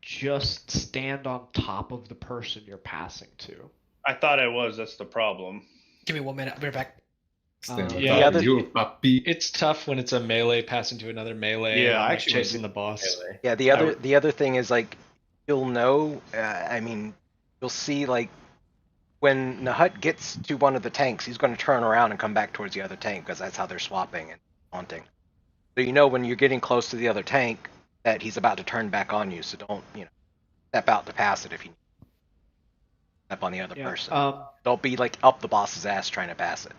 just stand on top of the person you're passing to. I thought I was. That's the problem. Give me 1 minute. I'll be right back. Stand on yeah, top of the you, puppy. It's tough when it's a melee passing to another melee. Yeah, and, I like, actually chasing the boss. Yeah, the other thing is like you'll know. I mean, you'll see like when Nahut gets to one of the tanks, he's going to turn around and come back towards the other tank because that's how they're swapping and haunting. So you know when you're getting close to the other tank that he's about to turn back on you. So don't step out to pass it if you step on the other person. Don't be like up the boss's ass trying to pass it.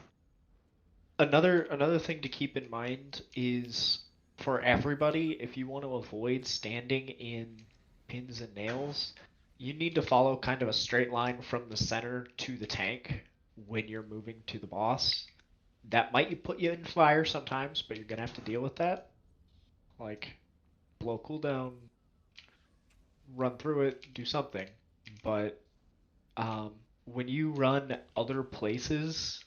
Another thing to keep in mind is for everybody, if you want to avoid standing in pins and nails, you need to follow kind of a straight line from the center to the tank when you're moving to the boss. That might put you in fire sometimes, but you're gonna have to deal with that. Like, blow cooldown, run through it, do something. But when you run other places,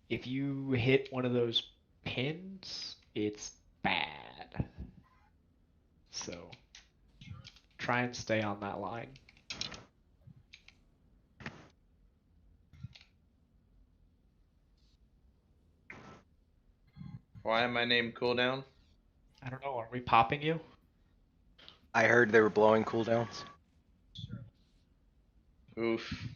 if you hit one of those pins, it's bad. So try and stay on that line. Why am I named Cooldown? I don't know, are we popping you? I heard they were blowing cooldowns. Oof.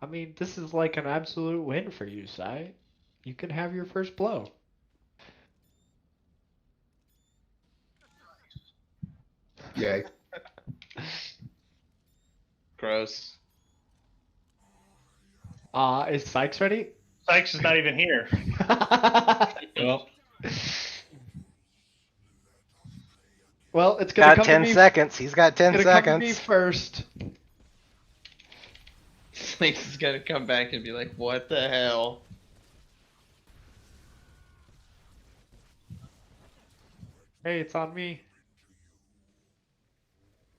I mean, this is like an absolute win for you, Sai. You can have your first blow. Yay. Gross. Is Sykes ready? Sykes is not even here. Well, it's gonna Got come 10 to me. seconds. He's got 10 It's gonna come to me seconds. first. Snakes is gonna come back and be like, what the hell? Hey, it's on me.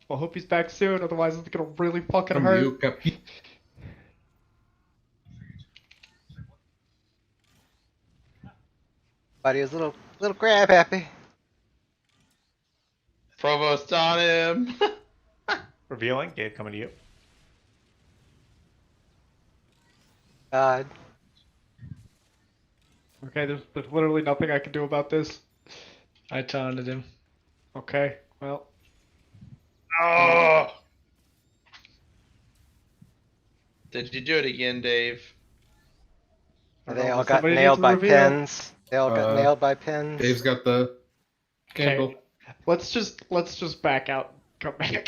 Well, hope he's back soon, otherwise it's gonna really fucking Come hurt. you, puppy. Buddy is a little grab happy. Provost on him. Revealing. Gabe coming to you. God. Okay, there's literally nothing I can do about this. I taunted him. Okay, well, Oh, Did you do it again, Dave? I don't They know, all does got somebody need nailed to by reveal? pins. They all got nailed by pins. Dave's got the candle. Let's just back out. Come back.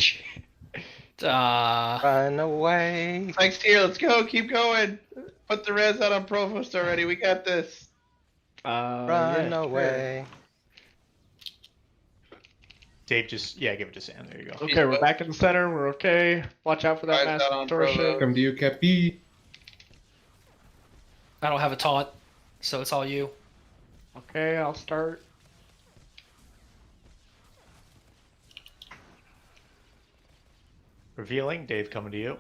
Run away. Thanks, here. Let's go. Keep going. Put the res out on Provost already. We got this. Run Yeah, away. Dave, give it to Sam. There you go. sure. Okay, we're back in the center. We're okay. Watch out for that Rise out mass on distortion. Provo. Come to you, Cappy. I don't have a taunt, so it's all you. Okay, I'll start. Revealing. Dave coming to you.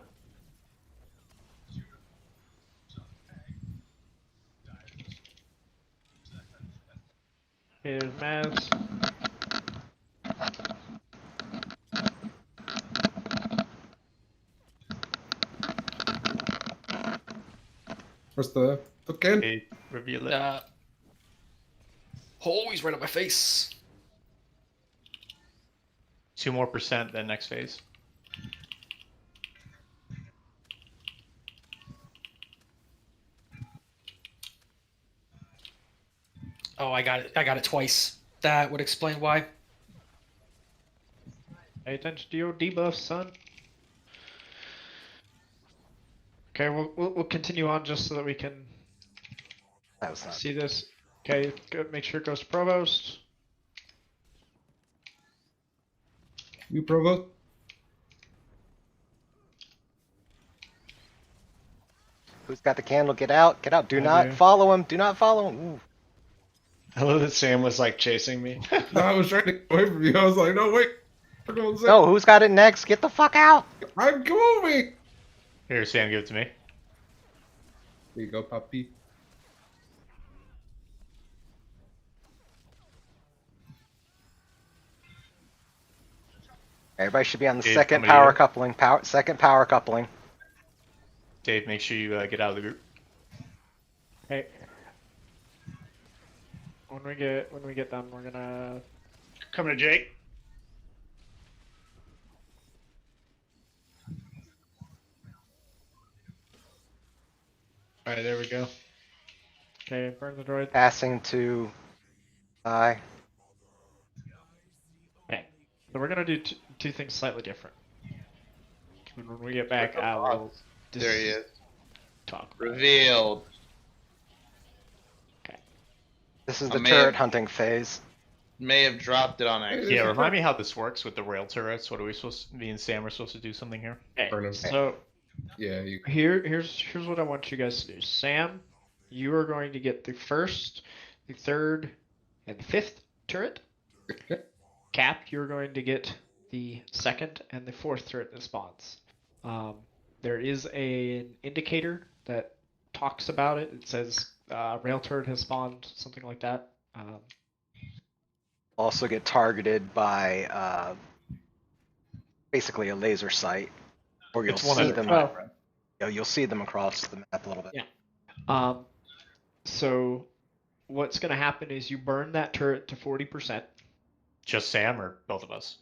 Here's mass. Where's the can? Dave, reveal it. Oh, he's right on my face. 2% more then next phase. Oh, I got it. I got it twice. That would explain why. Pay attention to your debuffs, son. Okay, we'll continue on just so that we can That was not. see this. Okay, good. Make sure it goes to Provost. You Provost? Who's got the candle? Get out. Get out. Do I not do. follow him. Do not follow him. Ooh. I love that Sam was like chasing me. No, I was trying to get away from you. I was like, no, wait. I'm going to say, No, who's got it next? Get the fuck out. I'm going. Here, Sam, give it to me. There you go, Poppy. Everybody should be on the Dave, second coming to power you. coupling. Second power coupling. Dave, make sure you get out of the group. Okay. When we get done, we're gonna. Coming to Jake. All right, there we go. Okay, burn the droid. Passing to I. Okay, so we're gonna do two things slightly different. When we get back, I will. There he is. Talk. Revealed. This is the I may turret have- hunting phase. May have dropped it on accident. Yeah, remind me how this works with the rail turrets. What are we supposed to, me and Sam are supposed to do something here? Okay, Burn 'em. so Yeah, you. here's what I want you guys to do. Sam, you are going to get the first, the third, and the fifth turret. Cap, you're going to get the second and the fourth turret that spawns. There is an indicator that talks about it. It says rail turret has spawned, something like that. Also get targeted by basically a laser sight, or you'll It's one see at a them. time, Oh. right? You'll see them across the map a little bit. Yeah. So what's going to happen is you burn that turret to 40%. Just Sam or both of us?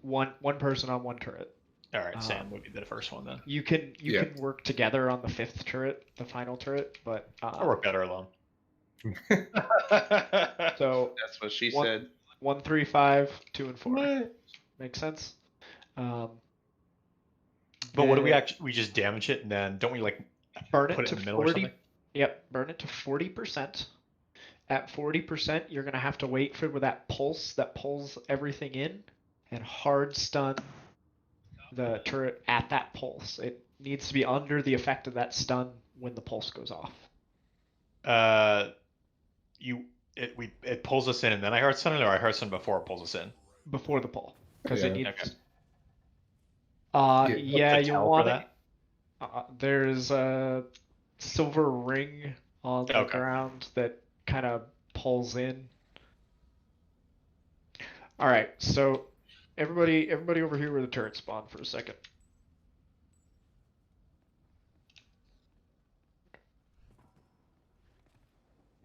One person on one turret. All right, Sam would be the first one then. You can Yeah. can work together on the fifth turret, the final turret, but I'll work better alone. so That's what she One- said. 1, 3, 5, 2, and 4. Makes sense. But what do we the- actually? We just damage it and then don't we like burn put it it in to the middle or 40? something? Yep, burn it to 40%. At 40%, you're gonna have to wait for that pulse that pulls everything in, and hard stun the turret at that pulse. It needs to be under the effect of that stun when the pulse goes off. It pulls us in and then I hard stun it, or I hard stun before it pulls us in. Before the pull, because Yeah. it needs. Okay. Yeah, the you tell for want that? it. There's a silver ring on the Okay. ground that kind of pulls in. All right, so everybody over here where the turret spawned for a second.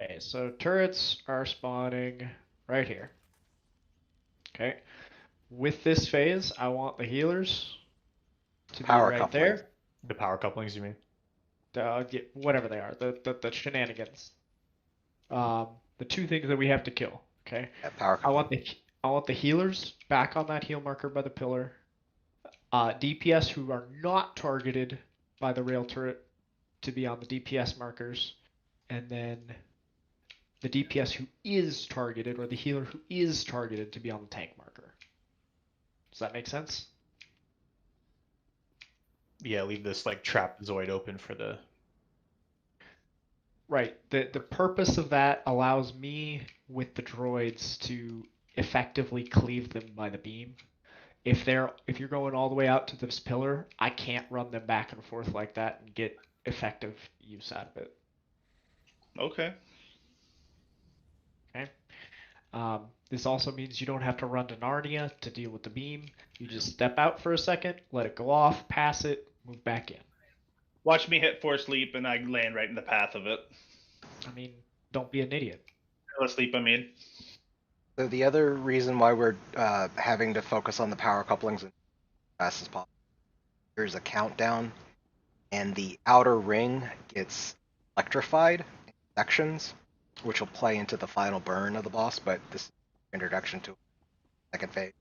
Okay, so turrets are spawning right here. Okay. With this phase, I want the healers to Power be right coupling. there. The power couplings, you mean? Whatever they are, the shenanigans. The two things that we have to kill. Okay. Yeah, power I coupling. I want the healers back on that heal marker by the pillar. DPS who are not targeted by the rail turret to be on the DPS markers, and then the DPS who is targeted, or the healer who is targeted, to be on the tank marker. Does that make sense? Yeah, leave this like trapezoid open for the. Right. The purpose of that allows me with the droids to effectively cleave them by the beam. If you're going all the way out to this pillar, I can't run them back and forth like that and get effective use out of it. Okay. Okay. This also means you don't have to run to Narnia to deal with the beam. You just step out for a second, let it go off, pass it, move back in. Watch me hit force leap and I land right in the path of it. I mean, don't be an idiot. Force leap, I mean. So the other reason why we're having to focus on the power couplings as fast as possible, there's a countdown, and the outer ring gets electrified in sections, which will play into the final burn of the boss, but this is introduction to second phase.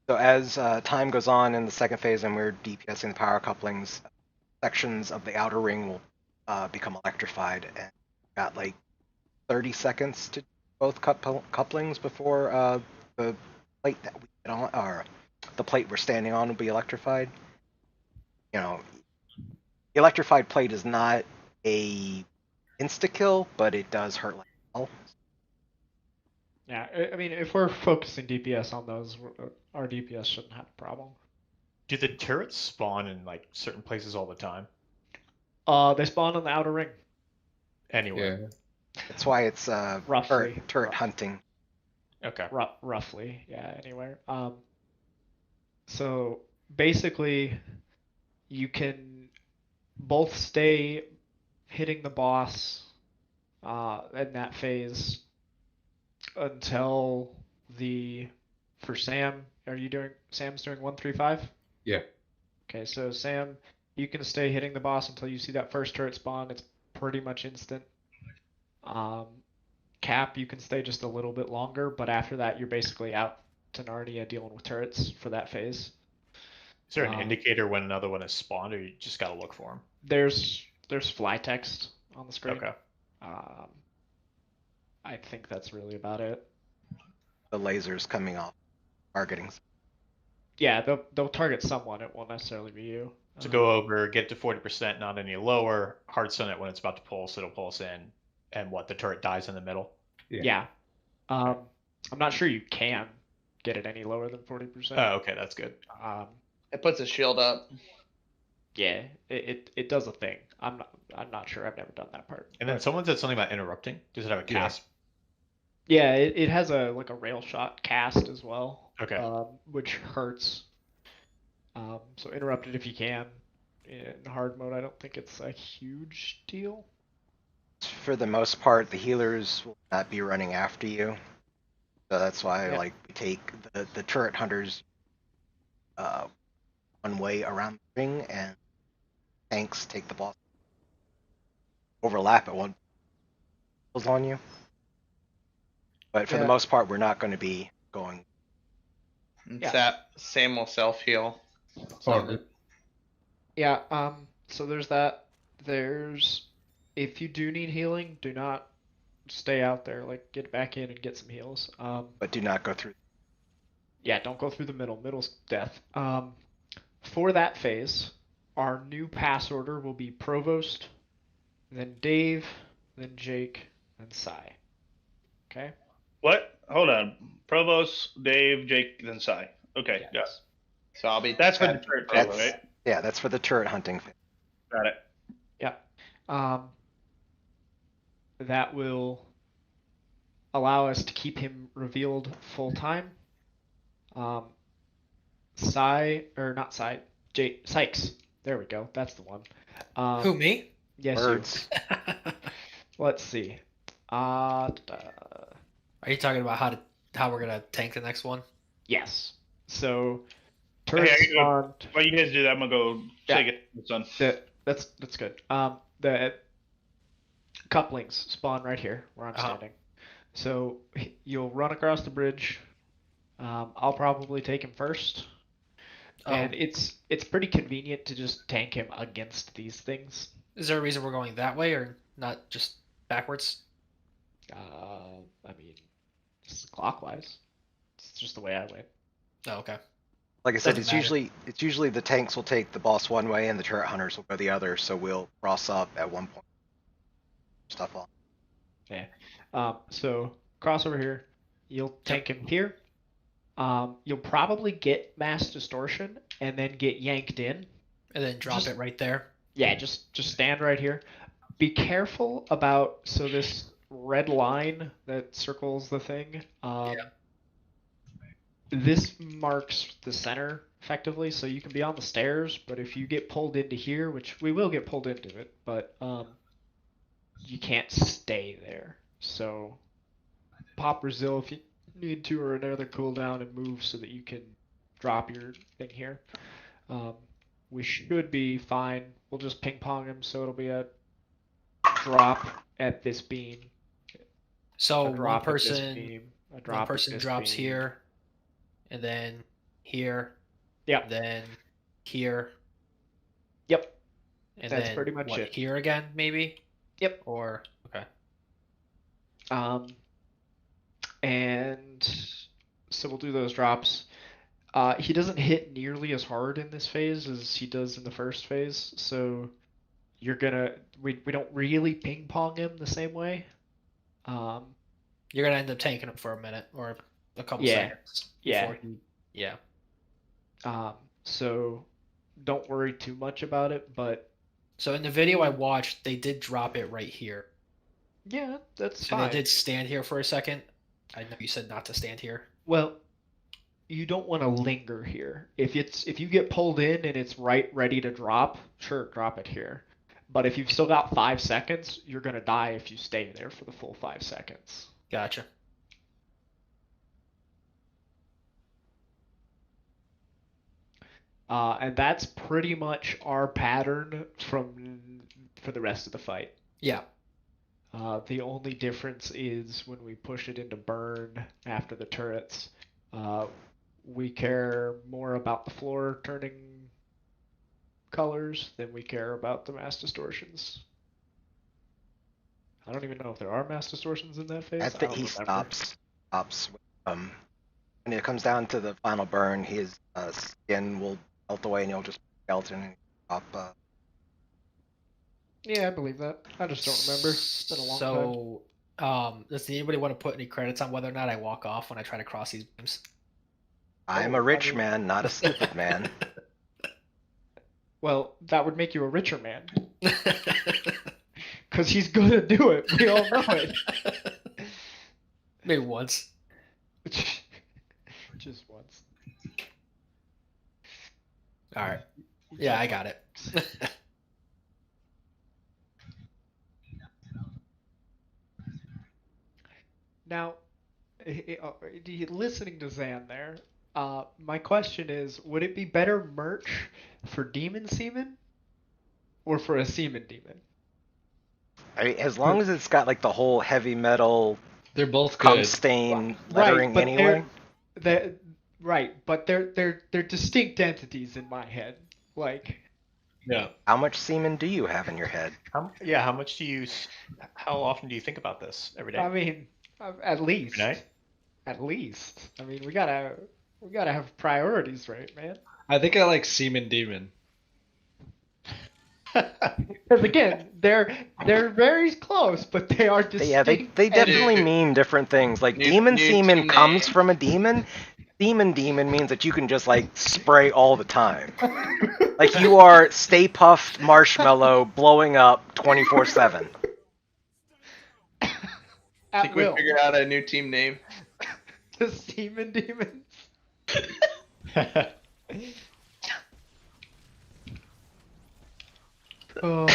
So as time goes on in the second phase and we're DPSing the power couplings, sections of the outer ring will become electrified, and got like 30 seconds to both couplings before the plate that we get on, or the plate we're standing on, will be electrified. You know, the electrified plate is not a insta-kill, but it does hurt like hell. Yeah, I mean, if we're focusing DPS on those, our DPS shouldn't have a problem. Do the turrets spawn in like certain places all the time? They spawn on the outer ring. Anywhere. Yeah. That's why it's Roughly. turret hunting. Okay. Roughly, yeah, anywhere. So basically, you can both stay hitting the boss in that phase until for Sam, Sam's doing 135? Yeah. Okay, so Sam, you can stay hitting the boss until you see that first turret spawn. It's pretty much instant. Cap, you can stay just a little bit longer, but after that, you're basically out to Narnia dealing with turrets for that phase. Is there an indicator when another one is spawned, or you just gotta look for them? There's fly text on the screen. Okay. I think that's really about it. The lasers coming off targeting. Yeah, they'll target someone. It won't necessarily be you. So go over, get to 40%, not any lower, hard stun it when it's about to pulse, it'll pulse in, and the turret dies in the middle? Yeah. I'm not sure you can get it any lower than 40%. Oh, okay, that's good. It puts a shield up. Yeah, it does a thing. I'm not sure. I've never done that part. And then someone said something about interrupting. Does it have a cast? Yeah, it has a rail shot cast as well. Okay. Which hurts. So interrupt it if you can. In hard mode, I don't think it's a huge deal. For the most part, the healers will not be running after you. So that's why we take the turret hunters one way around the ring, and tanks take the boss. Overlap at one on you. But for the most part, we're not going to be going. Sam will self heal. Yeah. So there's that. If you do need healing, do not stay out there. Like, get back in and get some heals. But do not go through. Yeah, don't go through the middle. Middle's death. For that phase, our new pass order will be Provost, then Dave, then Jake, then Sai. Okay? What? Hold on. Provost, Dave, Jake, then Sai. Okay, Yeah. yes. So I'll be. That's for the turret phase, right? Yeah, that's for the turret hunting phase. Got it. Yeah. That will allow us to keep him revealed full time. Sykes. There we go. That's the one. Who, me? Yes, Birds. you. Let's see. Are you talking about how we're gonna tank the next one? Yes. So turret Hey, spawned. While you guys do that, I'm gonna go take it, son. That's good. The couplings spawn right here where I'm standing. So you'll run across the bridge I'll probably take him first. And it's pretty convenient to just tank him against these things. Is there a reason we're going that way or not just backwards? I mean, just clockwise. It's just the way I went. Oh, okay. Like I said, Doesn't matter. it's usually the tanks will take the boss one way and the turret hunters will go the other. So we'll cross up at one point. Stuff on. Yeah. So cross over here. You'll tank him here. You'll probably get mass distortion and then get yanked in. And then drop it right there. Yeah, just stand right here. Be careful about this red line that circles the thing. This marks the center effectively, so you can be on the stairs, but if you get pulled into here, which we will get pulled into it, but you can't stay there. So pop Brazil if you need to, or another cooldown, and move so that you can drop your thing here. We should be fine. We'll just ping pong him, so it'll be a drop at this beam. So one drops beam. Here, and then here. Yep. Then here. Yep. And that's then pretty much it. Here again, maybe. Yep. Or okay. And so we'll do those drops. He doesn't hit nearly as hard in this phase as he does in the first phase, so we don't really ping pong him the same way. You're gonna end up tanking him for a minute or a couple seconds. Yeah. So don't worry too much about it, but so in the video I watched, they did drop it right here. Yeah, that's fine. fine. They did stand here for a second. I know you said not to stand here. Well, you don't want to linger here. If you get pulled in and it's ready to drop, sure, drop it here. But if you've still got 5 seconds, you're gonna die if you stay there for the full 5 seconds. Gotcha. And that's pretty much our pattern for the rest of the fight. Yeah. The only difference is when we push it into burn after the turrets. We care more about the floor turning colors than we care about the mass distortions. I don't even know if there are mass distortions in that phase. I think he stops. When it comes down to the final burn, his skin will melt away and he'll just skeleton and drop. Yeah, I believe that. I just don't remember. It's been a long time. Does anybody want to put any credits on whether or not I walk off when I try to cross these beams? I'm a rich man, not a stupid man. Well, that would make you a richer man. Because he's gonna do it. We all know it. Maybe once. Just once. Alright. Yeah, I got it. Now, listening to Zan there, my question is, would it be better merch for Demon Seaman or for a Seaman Demon? I mean, as long as it's got like the whole heavy metal, they're both cum good. stain lettering anyway. But they're distinct entities in my head. Like, yeah. How much semen do you have in your head? How often do you think about this every day? I mean, at least. Every night? At least. I mean, we gotta have priorities, right, man? I think I like Seaman Demon. Because again, they're very close, but they are distinct. Yeah, they definitely mean different things. Like demon semen comes from a demon. Demon means that you can just like spray all the time. Like you are Stay Puffed Marshmallow blowing up 24/7. I think we figured out a new team name. The Seaman Demons. Oh.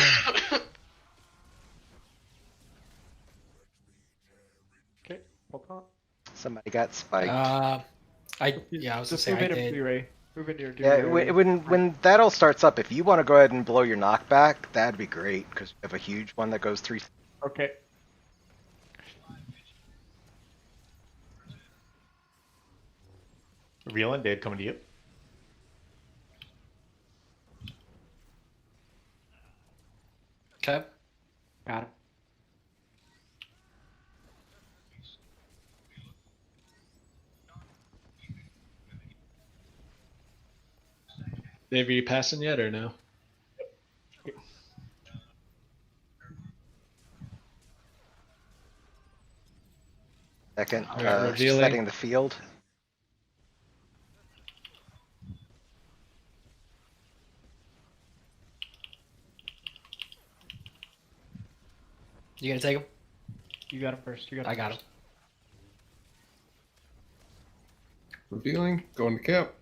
Okay, hold on. Somebody got spiked. I was just gonna say move I in did. Move in your Yeah, when that all starts up, if you want to go ahead and blow your knockback, that'd be great because you have a huge one that goes 3. Okay. Reveal and Dave coming to you. Okay. Got him. Dave, are you passing yet or no? Second, All right, revealing. setting the field. You gonna take him? You got him first. You got him. I got him. first. Revealing, going to cap.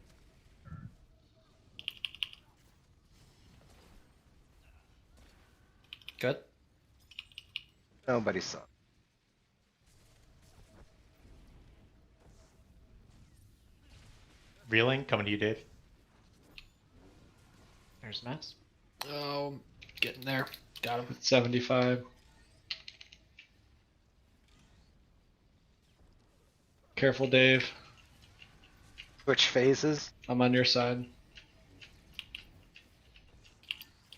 Good. Nobody saw. Revealing coming to you, Dave. There's Mass. Oh, getting there. Got him. 75. Careful, Dave. Switch phases. I'm on your side.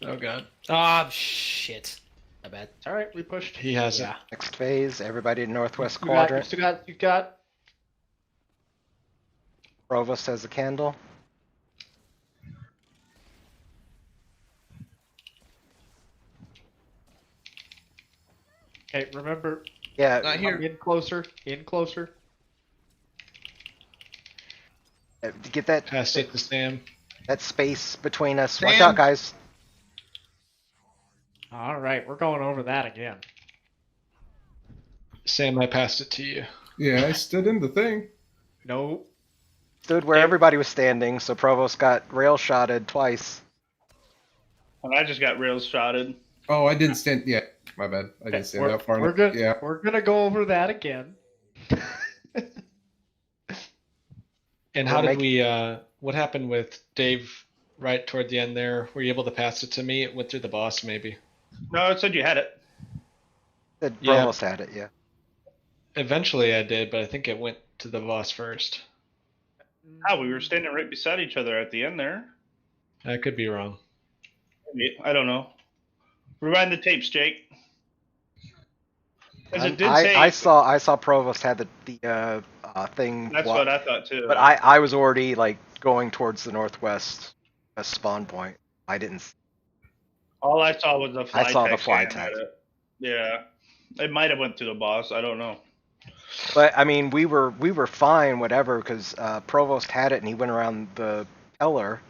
Oh god. Ah, shit. My bad. All right, we pushed. He has it. Yeah. Next phase, everybody in northwest You got. quadrant. You got. Provost has a candle. Okay, remember. Yeah, Not here. In closer. In closer. to get that Pass it to Sam. that space between us. Watch Sam. out, guys. All right, we're going over that again. Sam, I passed it to you. Yeah, I stood in the thing. No. Stood where everybody was standing, so Provost got rail shotted twice. And I just got rails shotted. Oh, I didn't stand. Yeah, my bad. I didn't stand that far. We're enough. good. Yeah. We're gonna go over that again. And how did we, what happened with Dave right toward the end there? Were you able to pass it to me? It went through the boss, maybe. No, it said you had it. The Yeah. Provost had it, yeah. Eventually I did, but I think it went to the boss first. How we were standing right beside each other at the end there. I could be wrong. Maybe, I don't know. Rewind the tapes, Jake. As it did I, say, I saw Provost had the thing. that's what I thought too. But I was already like going towards the northwest spawn point. I didn't. All I saw was the fly. I saw the tag fly scan tag. at it. Yeah, it might have went to the boss. I don't know. But I mean, we were fine, whatever, because Provost had it and he went around the pillar,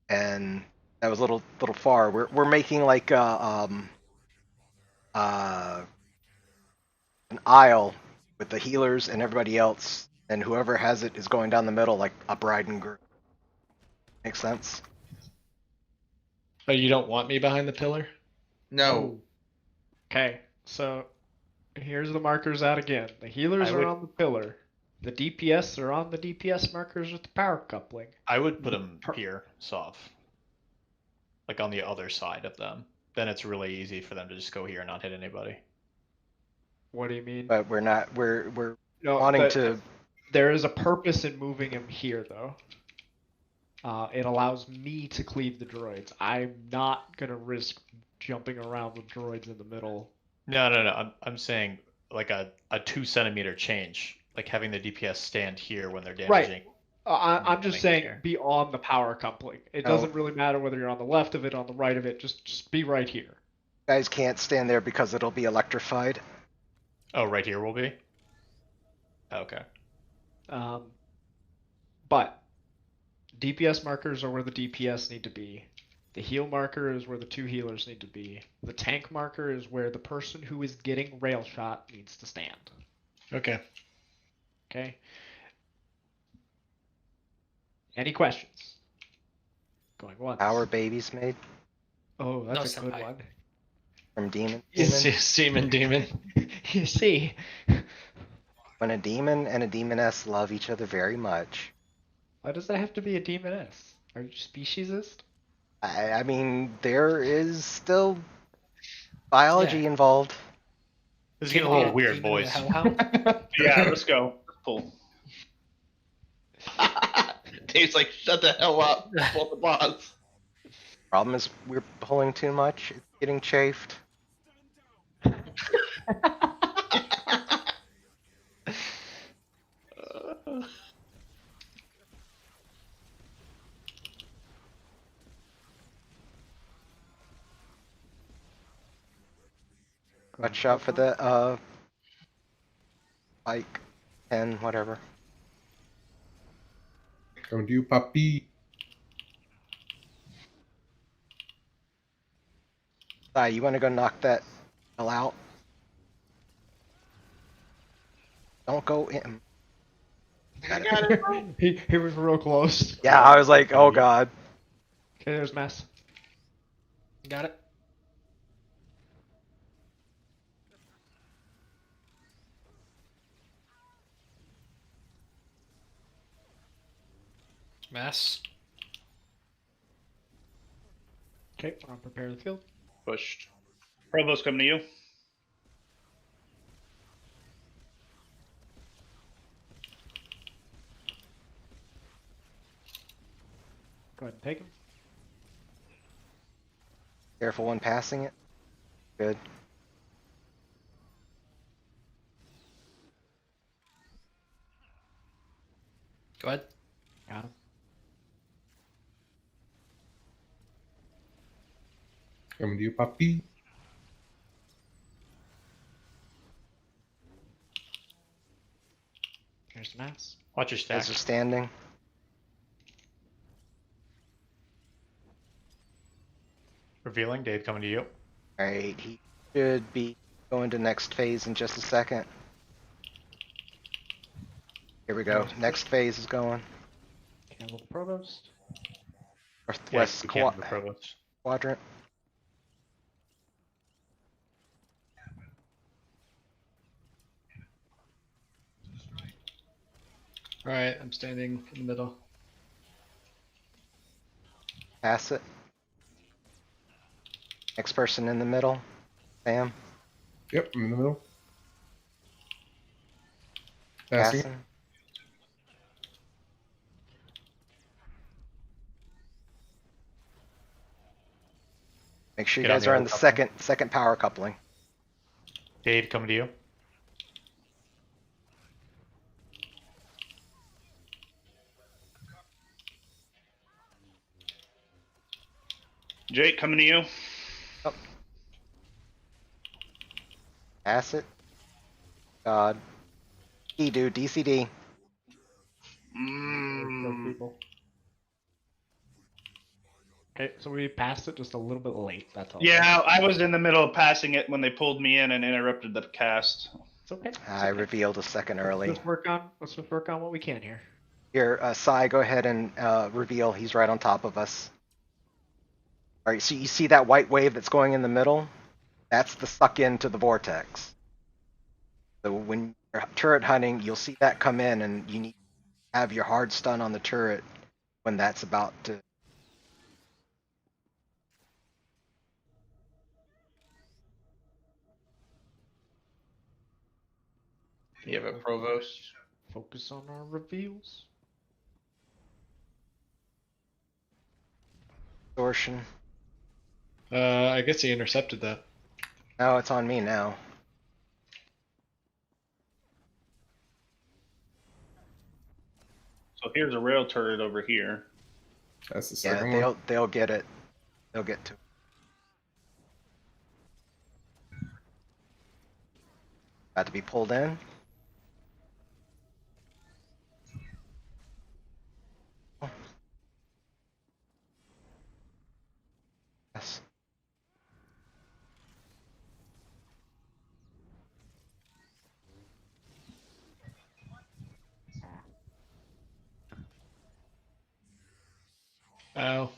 and that was a little far. We're making like an aisle with the healers and everybody else, and whoever has it is going down the middle like a bride and groom. Makes sense? Oh, you don't want me behind the pillar? No. Okay, so here's the markers out again. The healers I are would- on the pillar. The DPS are on the DPS markers with the power coupling. I would put them here, Sov. Like on the other side of them. Then it's really easy for them to just go here and not hit anybody. What do you mean? But we're not. We're No, wanting but to. There is a purpose in moving him here, though. It allows me to cleave the droids. I'm not gonna risk jumping around with droids in the middle. No. I'm saying like a 2 centimeter change. Like having the DPS stand here when they're Right. damaging. I'm just Make it saying, here. be on the power coupling. It Oh. doesn't really matter whether you're on the left of it, on the right of it. Just be right here. Guys can't stand there because it'll be electrified. Oh, right here will be? Okay. But DPS markers are where the DPS need to be. The heal marker is where the 2 healers need to be. The tank marker is where the person who is getting rail shot needs to stand. Okay. Okay? Any questions? Going once. Our babies made Oh, that's No, a good senpai. one. from demon. Seaman demon. You see, When a demon and a demoness love each other very much. why does that have to be a demoness? Are you speciesist? I mean, there is still biology involved. This is getting a Can little we weird, demon boys. the hellhound? Yeah, let's go. Let's pull. Dave's like, shut the hell up. Pull the boss. Problem is we're pulling too much. It's getting chafed. Watch out for the Pike 10, whatever. Coming to you, puppy. You want to go knock that hell out? Don't go in. Got it. He was real close. Yeah, I was like, oh god. Okay, there's Mass. Got it. Mass. Okay, I'll prepare the field. Pushed. Provost coming to you. Go ahead and take him. Careful when passing it. Good. Go ahead. Got him. Coming to you, puppy. Here's Mass. Watch your stack. Guys are standing. Revealing. Dave coming to you. Alright, he should be going to next phase in just a second. Here we go. Next phase is going. Cancel the Provost. Northwest we can't have the Provost. quadrant. All right, I'm standing in the middle. Pass it. Next person in the middle. Sam. Yep, I'm in the middle. Passing. Passing. Make sure you Get on guys the are other in the coupling. second power coupling. Dave coming to you. Jake coming to you. Pass it. God. E dude, DCD. People. Okay, so we passed it just a little bit late. That's all. Yeah, I was in the middle of passing it when they pulled me in and interrupted the cast. It's okay. I revealed a second early. Let's just work on what we can here. Here, Sai, go ahead and reveal. He's right on top of us. All right, so you see that white wave that's going in the middle? That's the suck into the vortex. So when you're turret hunting, you'll see that come in, and you need to have your hard stun on the turret when that's about to. You have a Provost. Focus on our reveals. Distortion. I guess he intercepted that. Oh, it's on me now. So here's a rail turret over here. That's the Yeah, second one. they'll get it. They'll get to it. About to be pulled in. Yes. Ow.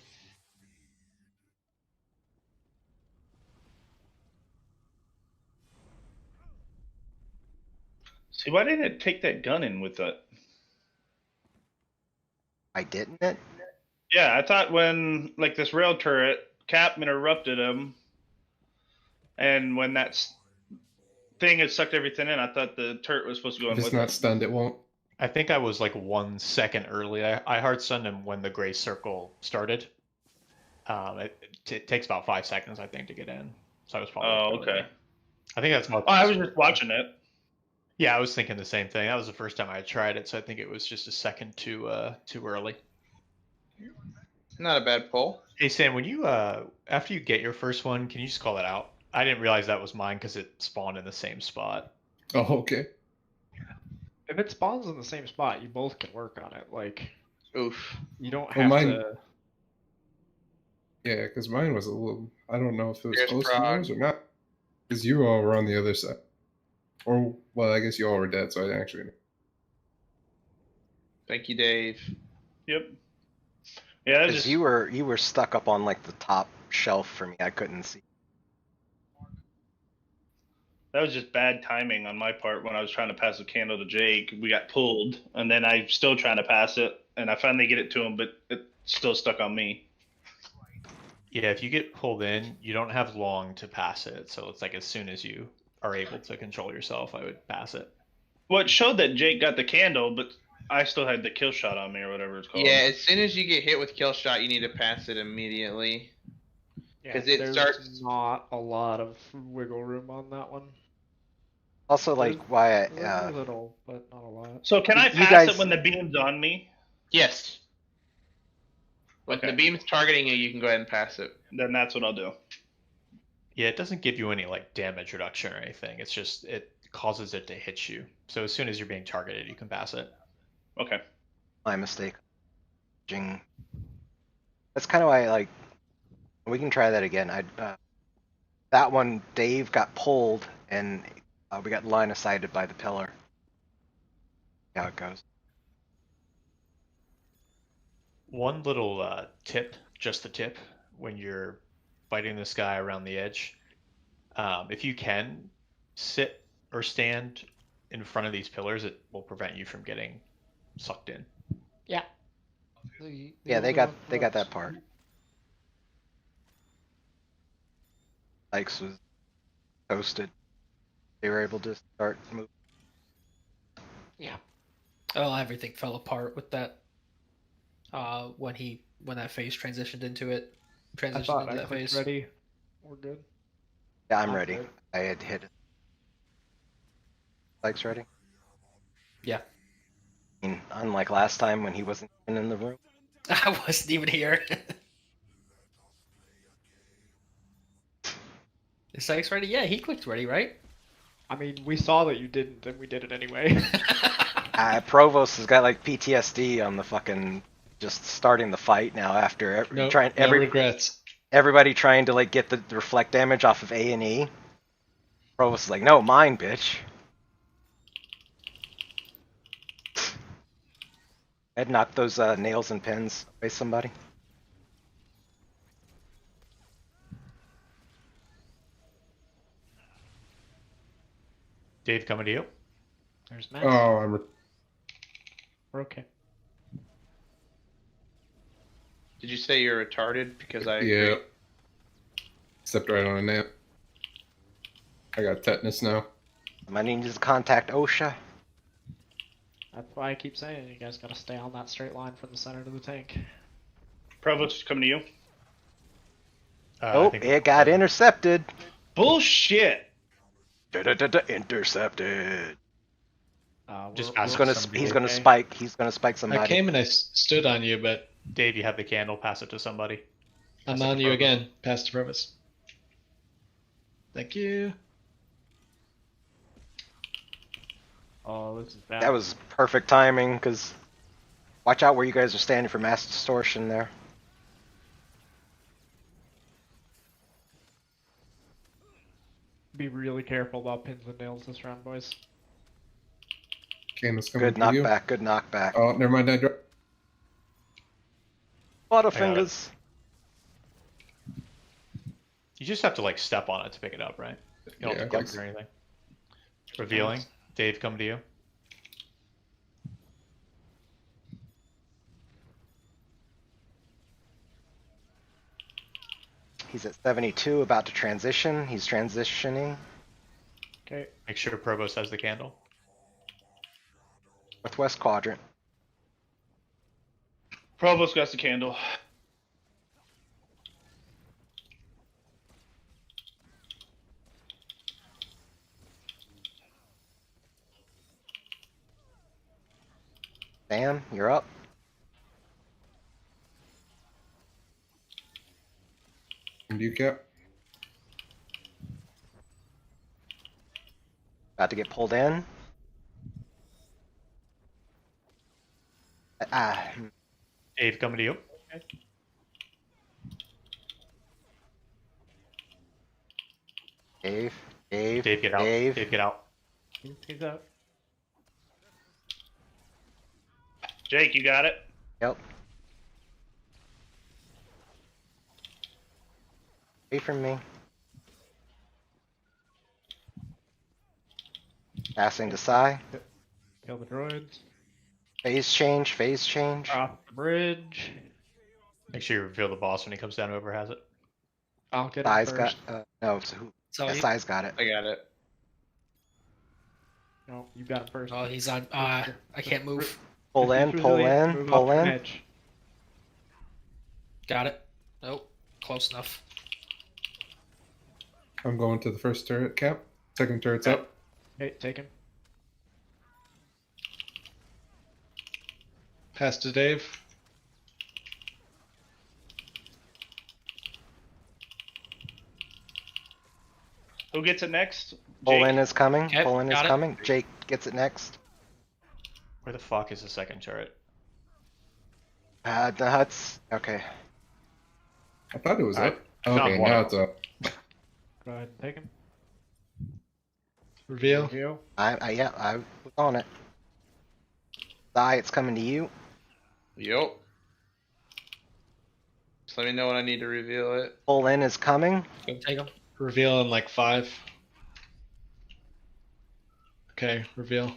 See, why didn't it take that gun in with it? I didn't it? Yeah, I thought when like this rail turret, Cap interrupted him, and when that thing had sucked everything in, I thought the turret was supposed to go in If it's with not it. stunned, it won't. I think I was like 1 second early. I hard stunned him when the gray circle started. It takes about 5 seconds, I think, to get in. So I was probably. Oh, okay. I think that's more. Oh, I was just watching it. Yeah, I was thinking the same thing. That was the first time I tried it, so I think it was just a second too early. Not a bad pull. Hey Sam, when you after you get your first one, can you just call it out? I didn't realize that was mine because it spawned in the same spot. Oh, okay. If it spawns in the same spot, you both can work on it. Like, oof, you don't Well, have mine- to. Yeah, because mine was a little. I don't know if it was Here's close to Prague. yours or not. Because you all were on the other side. Or, well, I guess you all were dead, so I didn't actually. thank you, Dave. Yep. Yeah, that was Because just, you were stuck up on like the top shelf for me. I couldn't see. that was just bad timing on my part when I was trying to pass the candle to Jake. We got pulled, and then I'm still trying to pass it, and I finally get it to him, but it's still stuck on me. Yeah, if you get pulled in, you don't have long to pass it. So it's like as soon as you are able to control yourself, I would pass it. Well, it showed that Jake got the candle, but I still had the kill shot on me or whatever it's called. Yeah, as soon as you get hit with kill shot, you need to pass it immediately. Yeah, 'Cause it there's starts- not a lot of wiggle room on that one. Also, like why There's a little, but not a lot. So can I You pass guys- it when the beam's on me? Yes. When Okay. the beam's targeting you, you can go ahead and pass it. Then that's what I'll do. Yeah, it doesn't give you any like damage reduction or anything. It's just it causes it to hit you. So as soon as you're being targeted, you can pass it. Okay. my mistake. Jing. That's kind of why like we can try that again. That one Dave got pulled and we got line of sighted by the pillar. See how it goes. One little tip, just a tip, when you're fighting this guy around the edge, if you can sit or stand in front of these pillars, it will prevent you from getting sucked in. Yeah. Yeah, they got that part. Likes was toasted. They were able to start moving. Yeah. Oh, everything fell apart with that. When that phase transitioned into it, I transitioned thought into I that clicked phase. ready. We're good. Yeah, I'm I'm ready. good. I had hit it. Likes ready? Yeah, I mean, unlike last time when he wasn't even in the room. I wasn't even here. Is Sykes ready? Yeah, he clicked ready, right? I mean, we saw that you didn't, and we did it anyway. Provost has got like PTSD on the fucking just starting the fight now after No, trying no regrets. everybody trying to like get the reflect damage off of A&E. Provost is like, no, mine, bitch. I'd knock those nails and pins away somebody. Dave, coming to you. There's Matt. Oh, We're okay. Did you say you're retarded? Because I yeah. agree. Stepped right on a nap. I got tetanus now. Somebody needs to contact OSHA. That's why I keep saying you guys gotta stay on that straight line from the center to the tank. Provost is coming to you. Oh, it got intercepted. Bullshit. Intercepted. Just We're ask He's somebody. gonna okay. spike. He's gonna spike somebody. I came and I stood on you, but Dave, you have the candle. Pass it to somebody. I'm Pass it to on you Provost. again. Pass to Provost. Thank you. Oh, this is bad. That was perfect timing, because watch out where you guys are standing for mass distortion there. Be really careful about pins and nails this round, boys. Candle's coming Good for you. knockback, good knockback. Oh, never mind. I dropped. Butterfingers. You just have to like step on it to pick it up, right? You don't Yeah, have to like- click or anything. Revealing. Dave, coming to you. He's at 72, about to transition. He's transitioning. Okay. Make sure Provost has the candle. Northwest quadrant. Provost got the candle. Sam, you're up. And you, Cap? About to get pulled in. Dave, coming to you. Dave, Dave, get out. Dave. Dave, get out. He's out. Jake, you got it? Yep. Away from me. Passing to Psy. Kill the droids. Phase change, phase change. Off the bridge. Make sure you reveal the boss when he comes down. Whoever has it. I'll get it Psy's first. got, no, so who? So Yeah, Psy's got it. I got it. No, you got it first. oh, he's on. I can't move. Pull in, Move pull the- in, move pull off the in. edge. Got it. Nope. Close enough. I'm going to the first turret, Cap. Second turret's Okay. up. Hey, take him. Pass to Dave. Who gets it next? Pull Jake? in is coming. Okay, Pull in is got it. coming. Jake gets it next. Where the fuck is the second turret? The huts. Okay. I thought it was Alright. up. Okay, one now up. it's up. Go ahead and take him. Reveal. Reveal. Yeah, I was on it. Psy, it's coming to you. Yup. Just let me know when I need to reveal it. Pull in is coming. Take him. Reveal in like 5. Okay, reveal.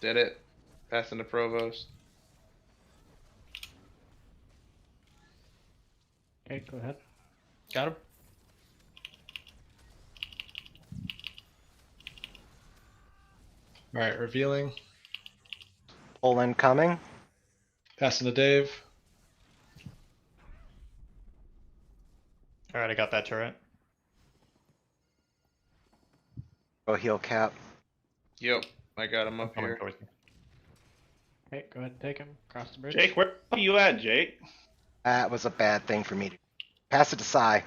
Did it. Passing to Provost. Okay, go ahead. Got him. Alright, revealing. Pull in coming. Passing to Dave. All right, I got that turret. Go heal Cap. Yup. I got him up Coming here. towards me. Okay, go ahead and take him. Cross the bridge. Jake, where are you at, Jake? That was a bad thing for me to pass it to Psy.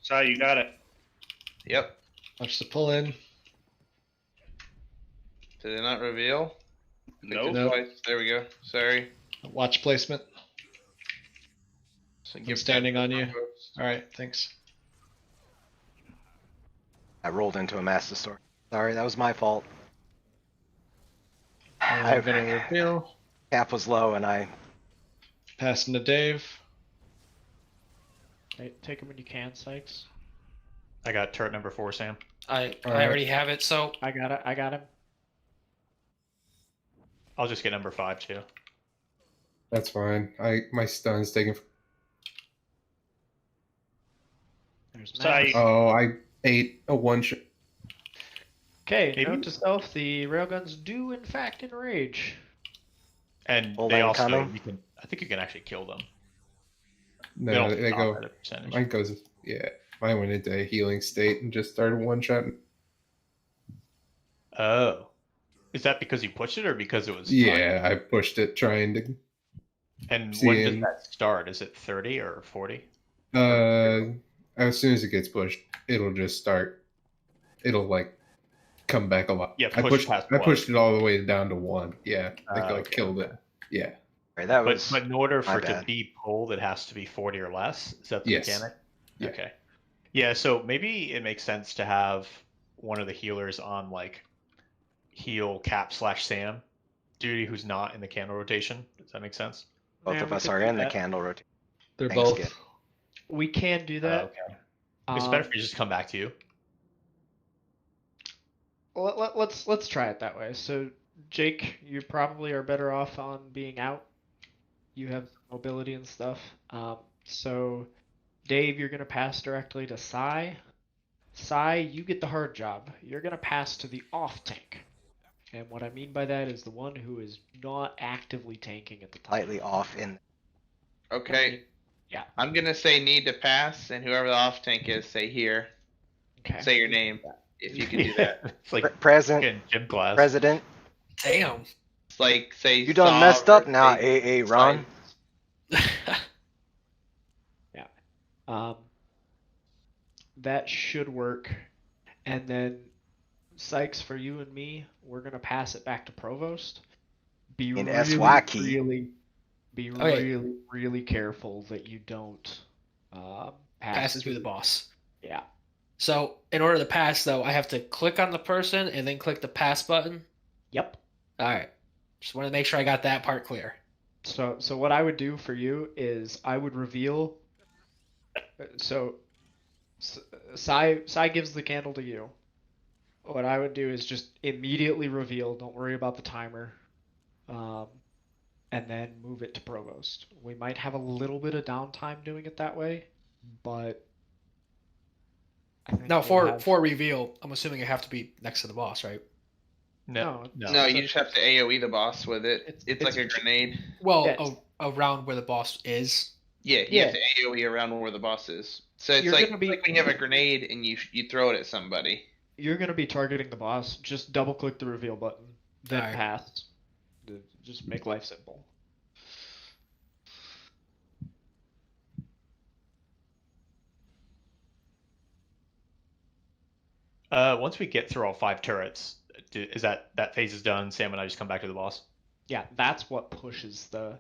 Sorry, you got it. Yep. Watch the pull in. Did it not reveal? Nope. Nope. Twice. There we go. Sorry. Watch placement. So I'm standing on you. Provost. Alright, thanks. I rolled into a master store. Sorry, that was my fault. I'm gonna reveal. Cap was low and I. Passing to Dave. Okay, take him when you can, Sykes. I got turret number 4, Sam. I Alright. already have it. So I got it. I got him. I'll just get number 5 too. That's fine. My stun's taking. There's Sorry. Max. Oh, I ate a one shot. Okay, Maybe- note to self: the railguns do in fact enrage. And Hold they on, also, coming. you can. I think you can actually kill them. No, don't they stop go. at a percentage. Mine goes. Yeah, mine went into a healing state and just started one shot. Oh, is that because you pushed it or because it was? Yeah, I pushed it trying to. And See, when does and- that start? Is it 30 or 40? As soon as it gets pushed, it'll just start. It'll like come back a lot. Yeah, I push pushed. past I one. pushed it all the way down to 1. Yeah, like I Okay, killed it. Yeah. Right, that But, was. but in order my for it to bad. be pulled, it has to be 40 or less. Is that the Yes. mechanic? Yeah. Okay. Yeah, so maybe it makes sense to have one of the healers on like heal Cap / Sam duty who's not in the candle rotation. Does that make sense? Both Yeah, of we us could are do in the that. candle rotation. They're Thanks, both. Skip. We can do that. Okay. It's better Um, if you just come back to you. let's try it that way. So, Jake, you probably are better off on being out. You have mobility and stuff. So, Dave, you're gonna pass directly to Psy. Sai, you get the hard job. You're gonna pass to the off tank. And what I mean by that is the one who is not actively tanking at the time. Slightly off in. Okay. Yeah. I'm gonna say need to pass, and whoever the off tank is, say here. Okay. Say your name if you can do that. It's like Present. in gym class. President. Damn. It's like say You done Saw messed up or now, say AA Ron. That should work. And then Sykes, for you and me, we're gonna pass it back to Provost. Be In really, SY key. really careful that you don't Pass it through the boss. Yeah. So in order to pass, though, I have to click on the person and then click the pass button. Yep. All right. Just want to make sure I got that part clear. So what I would do for you is I would reveal. So Sai gives the candle to you. What I would do is just immediately reveal. Don't worry about the timer. And then move it to Provost. We might have a little bit of downtime doing it that way, but I think Now, we'll for reveal, I'm assuming I have to be next to the boss, right? No. No, you just have to AoE the boss with it. It's like a grenade. Well, Yes. around where the boss is. Yeah, you have to AoE around where the boss is. So it's You're like, gonna be- like when you have a grenade and you throw it at somebody. You're going to be targeting the boss. Just double click the reveal button, then Alright. pass. Just make life simple. Once we get through all 5 turrets, is that phase is done? Sam and I just come back to the boss. Yeah, that's what pushes the.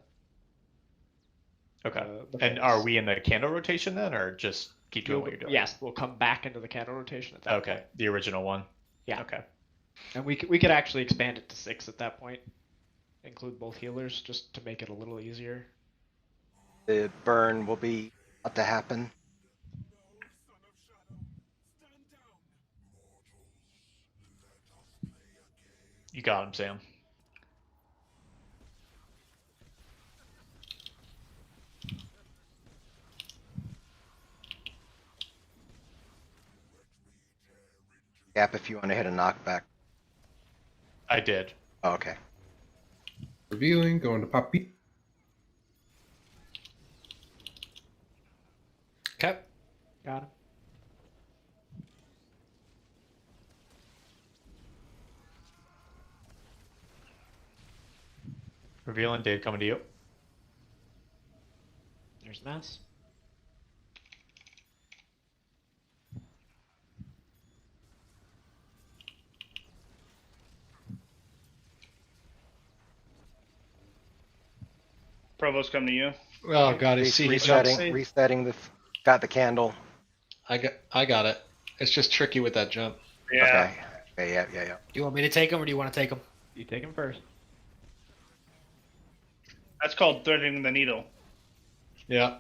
Okay. the And phase. are we in the candle rotation then, or just keep doing what you're doing? Yes, we'll come back into the candle rotation at that Okay. point. The original one. Yeah. Okay. And we could actually expand it to 6 at that point. Include both healers just to make it a little easier. The burn will be about to happen. You got him, Sam. Gap if you want to hit a knockback. I did. Oh, okay. Revealing, going to Poppy. Okay. Got him. Revealing, Dave coming to you. There's Mass. Provost, come to you. Oh god, I see he jumps. Resetting the. Got the candle. I got it. It's just tricky with that jump. Yeah. Okay. Yeah. Do you want me to take him, or do you want to take him? You take him first. That's called threading the needle. Yeah.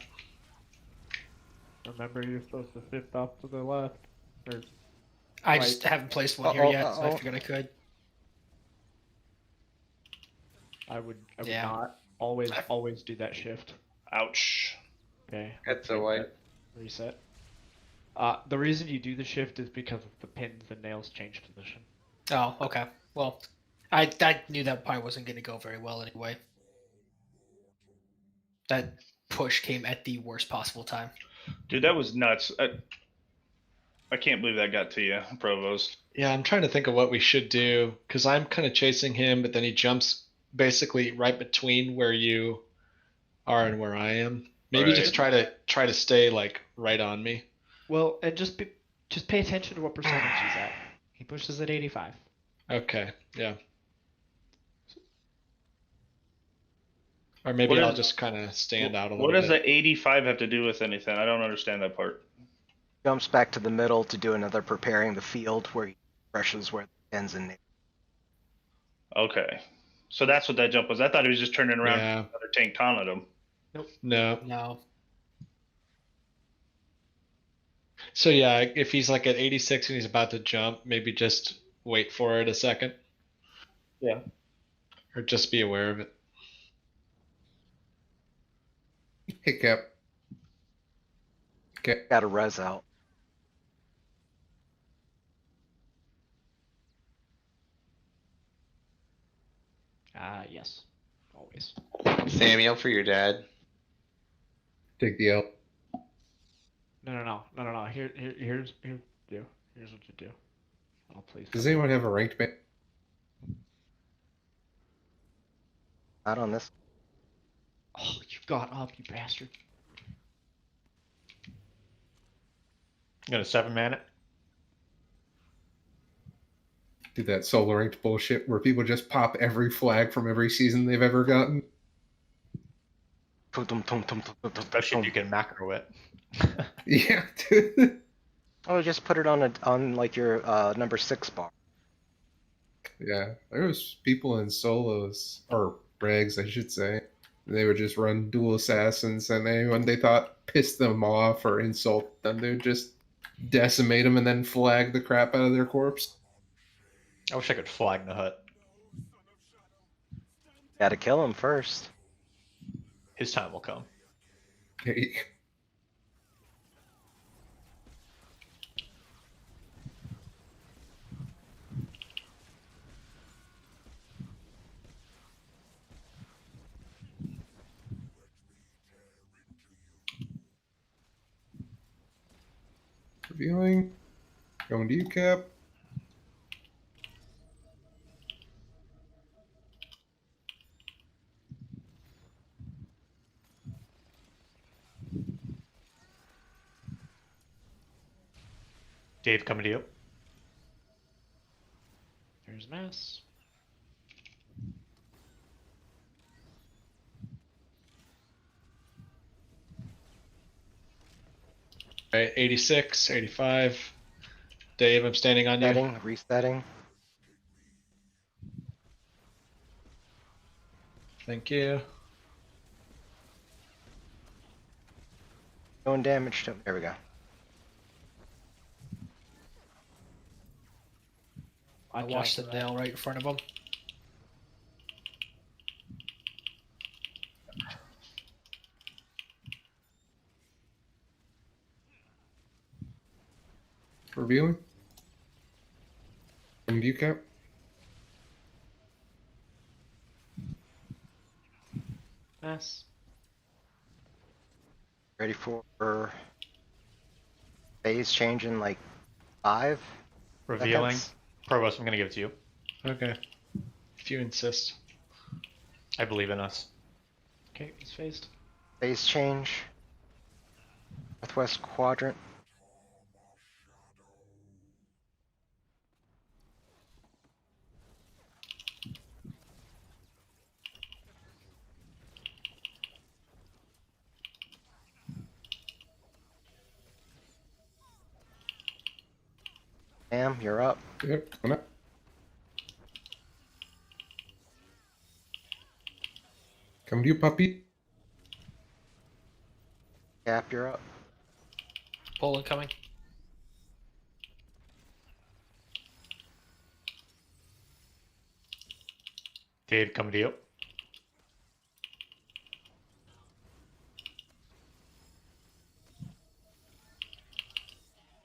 Remember, you're supposed to shift off to the left. Or I Right. just haven't placed one here yet, so I figured I could. I would Yeah. not always do that shift. Ouch. Okay. That's a white. Reset. The reason you do the shift is because of the pins and nails change position. Oh, okay. Well, I knew that probably wasn't going to go very well anyway. That push came at the worst possible time. Dude, that was nuts. I can't believe that got to you, Provost. Yeah, I'm trying to think of what we should do because I'm kind of chasing him, but then he jumps basically right between where you are and where I am. Maybe Right. just try to stay like right on me. Well, and just pay attention to what percentage he's at. He pushes at 85. Okay, yeah. Or maybe What I'll is- just kind of stand out a little What does bit. the 85 have to do with anything? I don't understand that part. Jumps back to the middle to do another preparing the field where he brushes where the ends and nails. Okay. So that's what that jump was. I thought he was just turning around Yeah. and another tank taunted him. No. No. So yeah, if he's like at 86 and he's about to jump, maybe just wait for it a second. Yeah. Or just be aware of it. Hey, Cap. Okay. Got a res out. Yes. Always. Samuel for your dad. Take the L. No. Here's what you do. Oh, please. Does anyone have a ranked band? Not on this. Oh, you've got up, you bastard. You gonna 7-man it? Do that solo ranked bullshit where people just pop every flag from every season they've ever gotten. Especially if you can macro it. Yeah, dude. Oh, just put it on like your number 6 bar. Yeah, there was people in solos, or regs, I should say. They would just run dual assassins, and anyone they thought pissed them off or insult them, they would just decimate them and then flag the crap out of their corpse. I wish I could flag the hut. Gotta kill him first. His time will come. Hey, revealing. Going to you, Cap. Dave, coming to you. There's mass. All right, 86, 85. Dave, I'm standing on you. Resetting. Thank you. Doing damage to him. There we go. I watched the nail right in front of him. Revealing. Going to you, Cap. Mass. Ready for phase change in like 5 Revealing. seconds. Provost, I'm gonna give it to you. Okay. If you insist. I believe in us. Okay, he's phased. Phase change. Northwest quadrant. Sam, you're up. Yep, come up. Come to you, puppy. Cap, you're up. Poland coming. Dave, coming to you.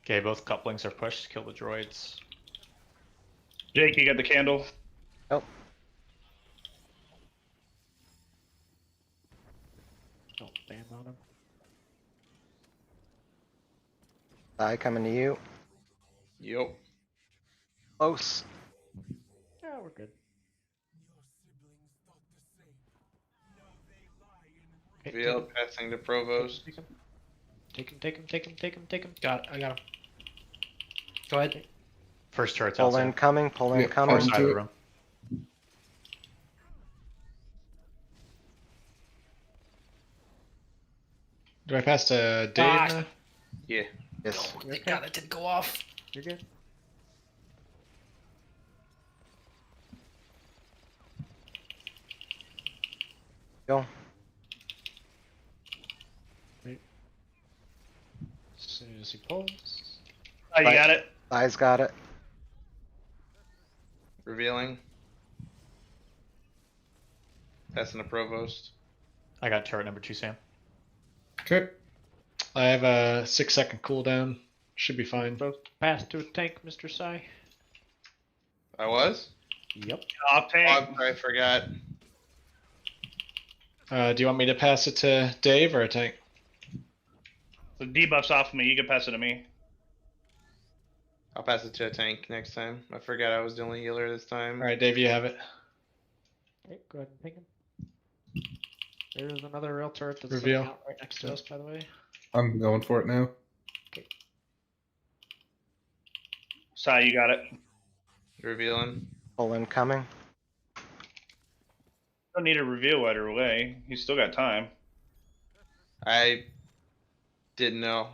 Okay, both couplings are pushed. Kill the droids. Jake, you got the candle. Oh, Don't bam on him. I coming to you. Yep. Close. Yeah, we're good. Okay, Reveal, passing to Provost. Take him. Got it. I got him. Go ahead. First turret's Pull outside. in coming. Pull in Yeah, coming. Far side of the room. Do I pass to Dave Ah. now? Yeah. Yes. Oh, thank God it didn't go off. You're good. Go. As soon as he pulls. Oh, you Right. got it. Eyes got it. Revealing. Passing to Provost. I got turret number 2, Sam. Okay. I have a 6-second cooldown. Should be fine. Both pass to a tank, Mr. Sai. I was? Yep. Off tank. Oh, I forgot. Do you want me to pass it to Dave or a tank? The debuff's off me. You can pass it to me. I'll pass it to a tank next time. I forgot I was the only healer this time. All right, Dave, you have it. Okay, go ahead and ping him. There's another rail turret that's Reveal. sitting out right next to us, by the way. I'm going for it now. Sai, you got it. Revealing. Full incoming. Don't need a reveal right away. He's still got time. I didn't know.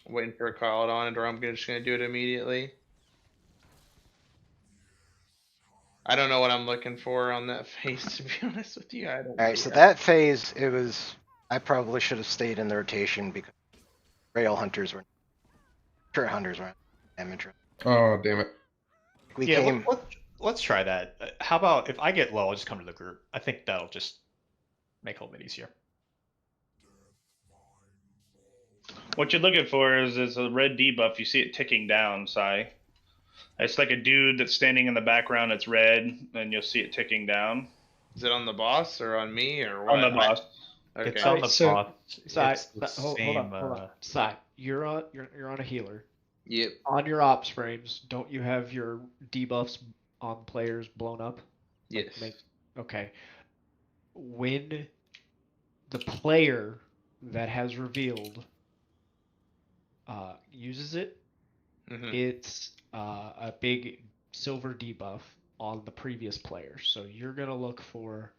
Waiting for a call on it, or I'm just gonna do it immediately. I don't know what I'm looking for on that phase, to be honest with you. I don't. All right, so that phase, it was. I probably should have stayed in the rotation because rail hunters were, turret hunters weren't damage. Oh, damn it. We Yeah, came. let's try that. How about if I get low, I'll just come to the group. I think that'll just make it a little bit easier. What you're looking for is a red debuff. You see it ticking down, Sai. It's like a dude that's standing in the background. It's red, and you'll see it ticking down. Is it on the boss or on me or what? On the boss. Okay. It's on the So- boss. Sai, It's the hold same, on. Sai, you're on a healer. Yep. On your ops frames, don't you have your debuffs on players blown up? Yes. Okay. When the player that has revealed uses it, Mhm. it's a big silver debuff on the previous player. So you're gonna look for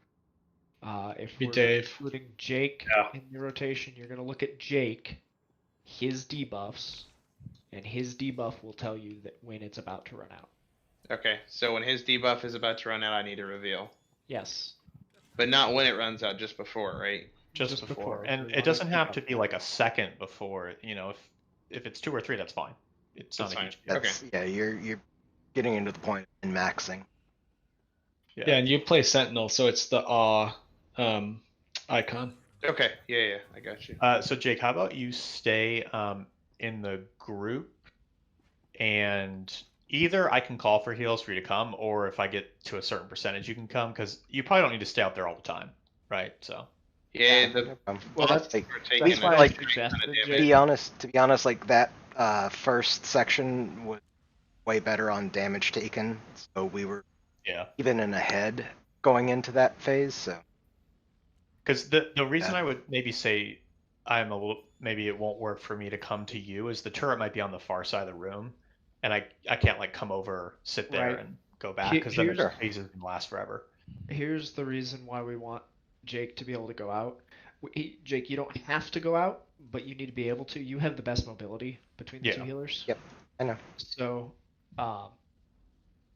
if Be we're Dave. including Jake Yeah. in the rotation, you're gonna look at Jake, his debuffs, and his debuff will tell you that when it's about to run out. Okay. So when his debuff is about to run out, I need to reveal, Yes. but not when it runs out. Just before, right? Just Just before. before, And we it wanna doesn't keep have up to be with like a second before. You know, if it's 2 or 3, that's fine. It's That's not a fine. huge deal. That's, Yeah, you're getting into the point in maxing. Yeah, and you play Sentinel, so it's the awe icon. Okay. Yeah. I got you. So Jake, how about you stay in the group, and either I can call for heals for you to come, or if I get to a certain percentage, you can come, because you probably don't need to stay out there all the time, right? So Yeah. No The problem. Well, boss that's are taking that's why I like- suggested kinda To Jake. be honest, like that first section was way better on damage taken, so we were yeah, even in ahead going into that phase. So because the reason Yeah. I would maybe say I'm a little, maybe it won't work for me to come to you is the turret might be on the far side of the room, and I can't like come over, sit there, Right. and go back, He- because then the here's- phases can last forever. Here's the reason why we want Jake to be able to go out. Jake, you don't have to go out, but you need to be able to. You have the best mobility between the Yeah. two healers. Yep, I know. So,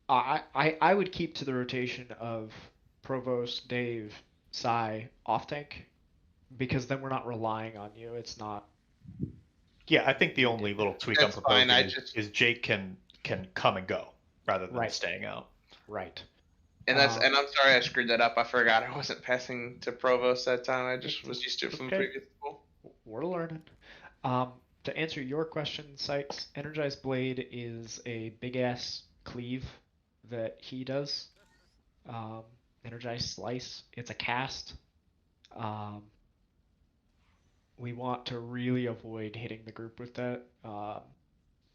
I would keep to the rotation of Provost, Dave, Sai, off tank, because then we're not relying on you. It's not. Yeah, I think the only little tweak I'm That's fine, proposing is Jake can come and go rather than Right. staying out. Right. And Um, and I'm sorry I screwed that up. I forgot I wasn't passing to Provost that time. I just was used to it from Okay. previous school. We're learning. To answer your question, Sykes, Energized Blade is a big ass cleave that he does. Energized Slice, it's a cast. We want to really avoid hitting the group with that. I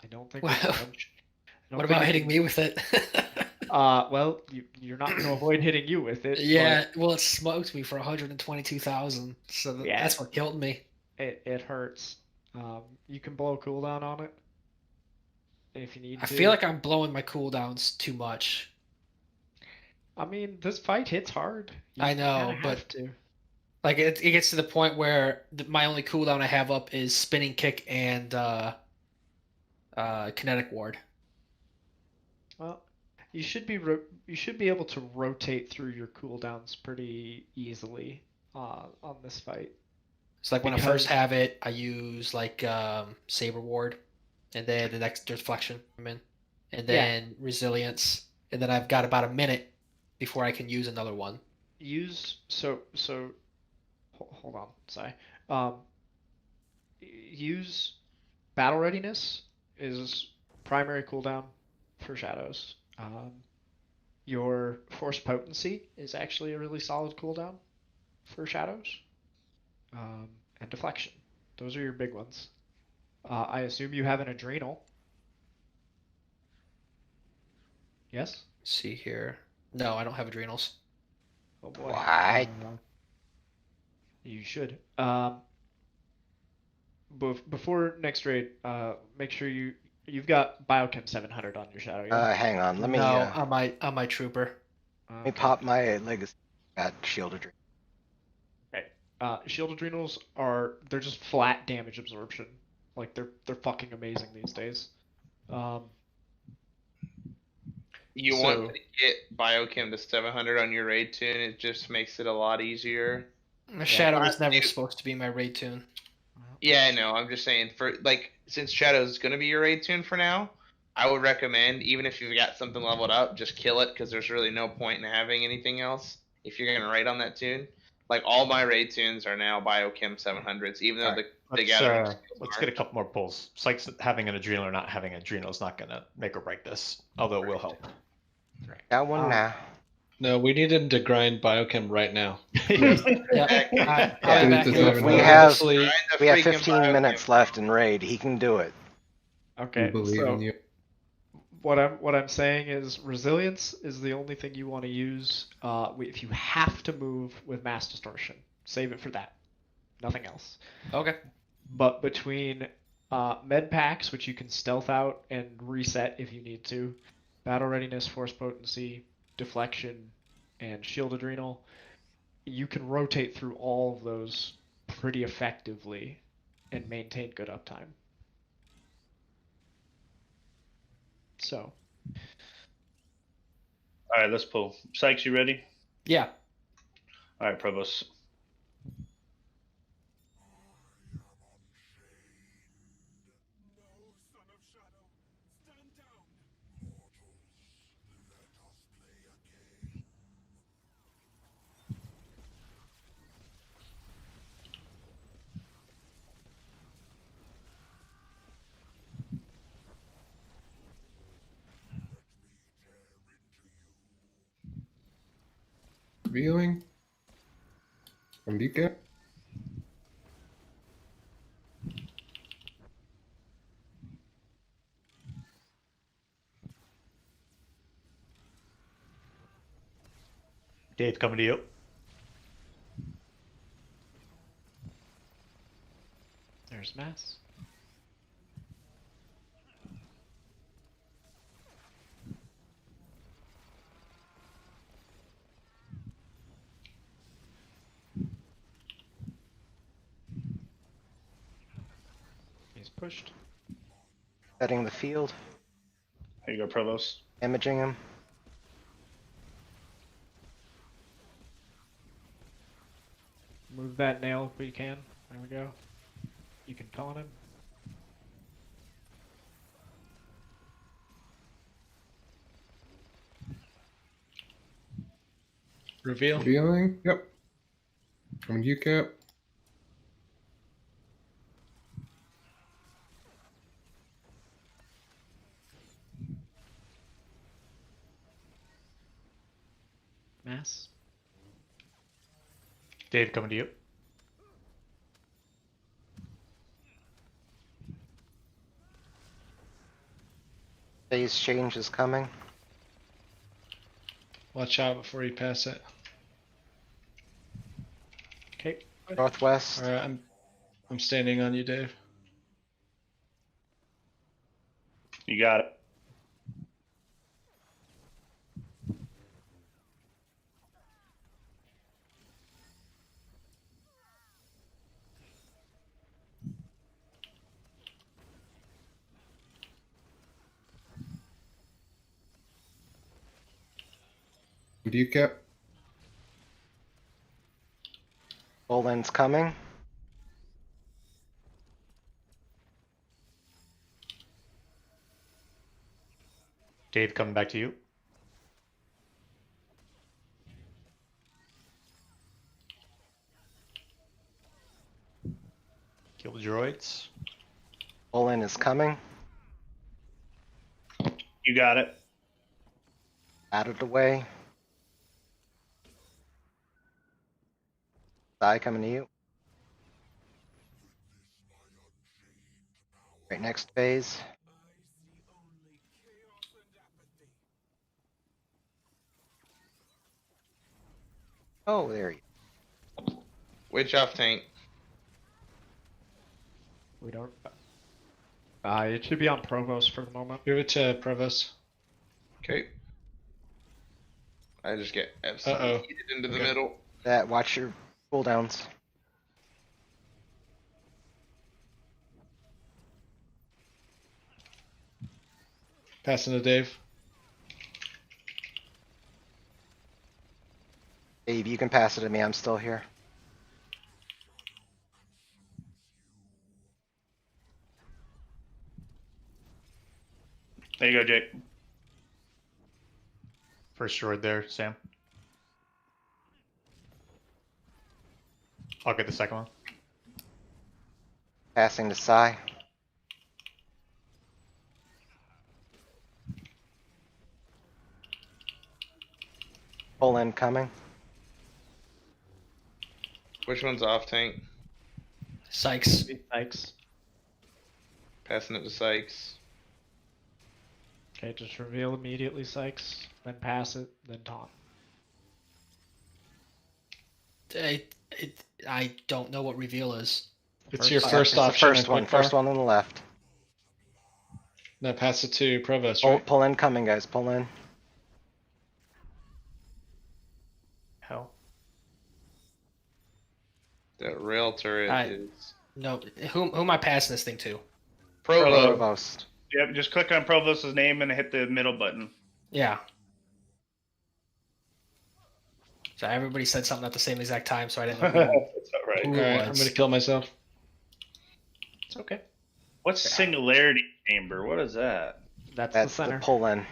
don't think. we Wow. can punch. I don't What think about we hitting can- me with it? Well, you're not going to avoid hitting you with it. Yeah, well, it smoked me for 122,000, so Yeah. that's what killed me. but it hurts. You can blow a cooldown on it if you need I to. feel like I'm blowing my cooldowns too much. I mean, this fight hits hard. I know, kinda but- have to. Like it gets to the point where my only cooldown I have up is spinning kick and kinetic ward. Well, you should be able to rotate through your cooldowns pretty easily on this fight. So like when I first Because- have it, I use like saber ward, and then the next deflection come in, and Yeah. then resilience, and then I've got about a minute before I can use another one. Hold on, sorry. Use battle readiness is primary cooldown for shadows. Your force potency is actually a really solid cooldown for shadows, and deflection. Those are your big ones. I assume you have an adrenal. Yes? See here. No, I don't have adrenals. Oh boy. What? You should. Before next raid, make sure you've got Biochem 700 on your shadow. Yeah? Hang on. Let me. No, on my trooper. Let me pop my legacy at shield adrenal. Okay. Shield adrenals they're just flat damage absorption. Like they're fucking amazing these days. You want to get Biochem to 700 on your raid tune. It just makes it a lot easier. Shadow was never supposed to be my raid tune. Yeah, I know. I'm just saying, for like, since Shadow is going to be your raid tune for now, I would recommend, even if you've got something leveled up, just kill it, because there's really no point in having anything else if you're going to raid on that tune. Like, all my raid tunes are now Biochem 700s, even though the gathering. Let's get a couple more pulls. Sykes having an adrenal or not having an adrenal is not going to make or break this, although it will help. Got one now. No, we need him to grind Biochem right now. Yeah. We have 15 minutes left in raid. He can do it. Okay. We believe in you. What I'm saying is resilience is the only thing you want to use. If you have to move with mass distortion, save it for that. Nothing else. Okay. But between med packs, which you can stealth out and reset if you need to, battle readiness, force potency, deflection, and shield adrenal, you can rotate through all of those pretty effectively and maintain good uptime. So. All right, let's pull. Sykes, you ready? Yeah. All right, Provost. Revealing. From DK. Dave, coming to you. There's mass. He's pushed. Setting the field. Here you go, Provost. Imaging him. Move that nail if we can. There we go. You can taunt him. Reveal. Revealing. Yep. From UCAP. Mass. Dave, coming to you. Phase change is coming. Watch out before you pass it. Okay. Northwest. All right, I'm standing on you, Dave. You got it. UCAP. Bolin's coming. Dave, coming back to you. Kill the droids. Bolin is coming. You got it. Out of the way. Sai coming to you. Right, next phase. Oh, there you Witch off tank. We don't. It should be on Provost for the moment. Give it to Provost. Okay. I just get Uh-oh. absolutely heated into the Okay. middle. that. Watch your cooldowns. Passing to Dave. Dave, you can pass it to me. I'm still here. There you go, Jake. First droid there, Sam. I'll get the second one. Passing to Sai. Pull in coming. Which one's off tank? Sykes. Thanks. Passing it to Sykes. Okay, just reveal immediately, Sykes. Then pass it, then taunt. I don't know what reveal is. It's your First- first It's the option. first on one. quickfire. First one on the left. No, pass it to Provost, Pull, right? pull in coming, guys. Pull in. Hell. That rail turret Alright. is No, who am I passing this thing to? Provo. Provost. Yep, just click on Provost's name and hit the middle button. Yeah. So everybody said something at the same exact time, so I didn't know That's all right. who Alright, it I'm was. gonna kill myself. It's okay. What's singularity chamber? What is that? That's That's the the center. pull in. I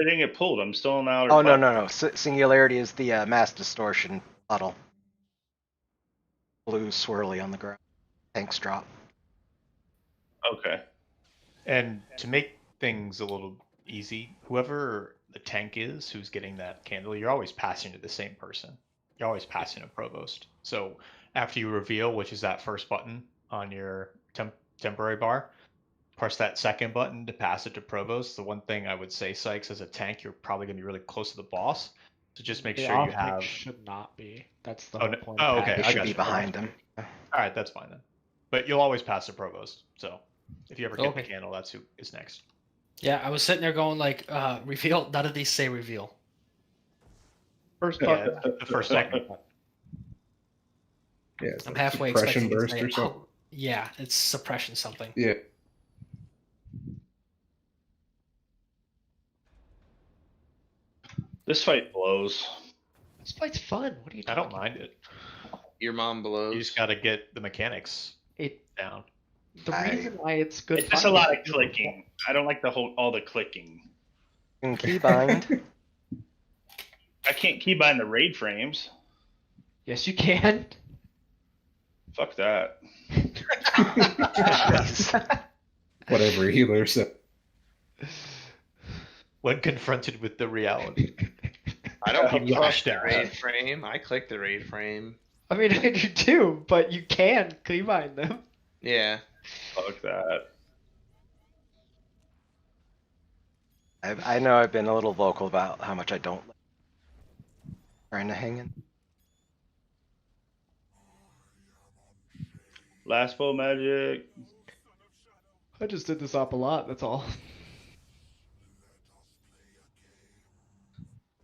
didn't get pulled. I'm still in the outer. Oh, no, button. no, no. Singularity is the mass distortion puddle. Blue swirly on the ground. Tanks drop. Okay. And to make things a little easy, whoever the tank is who's getting that candle, you're always passing to the same person. You're always passing to Provost. So after you reveal, which is that first button on your temporary bar, press that second button to pass it to Provost. The one thing I would say, Sykes, as a tank, you're probably going to be really close to the boss. So just make The sure you off tank have. should not be. That's the Oh, whole no- point. oh, of okay, They passing. I should got be you. behind them. All right, that's fine then. But you'll always pass to Provost. So if you ever get Okay. the candle, that's who is next. Yeah, I was sitting there going like, reveal. None of these say reveal. First Yeah, button. the first button. Yeah, it's I'm like halfway suppression expecting it to burst say, or something. oh, yeah, it's suppression something. Yeah. This fight blows. This fight's fun. What are you I talking don't mind it. Your mom blows. You just got to get the mechanics It down. the I- reason why it's good. It's just a fun lot is of clicking. I don't like all the clicking. You can keybind. I can't keybind the raid frames. Yes, you can. Fuck that. Whatever healer said. When confronted with the reality. I don't Oh, click gosh, the Dad. raid frame. I click the raid frame. I mean, I do too, but you can keybind them. Yeah. Fuck that. I know I've been a little vocal about how much I don't like trying to hang in. Last bow magic. I just did this up a lot. That's all.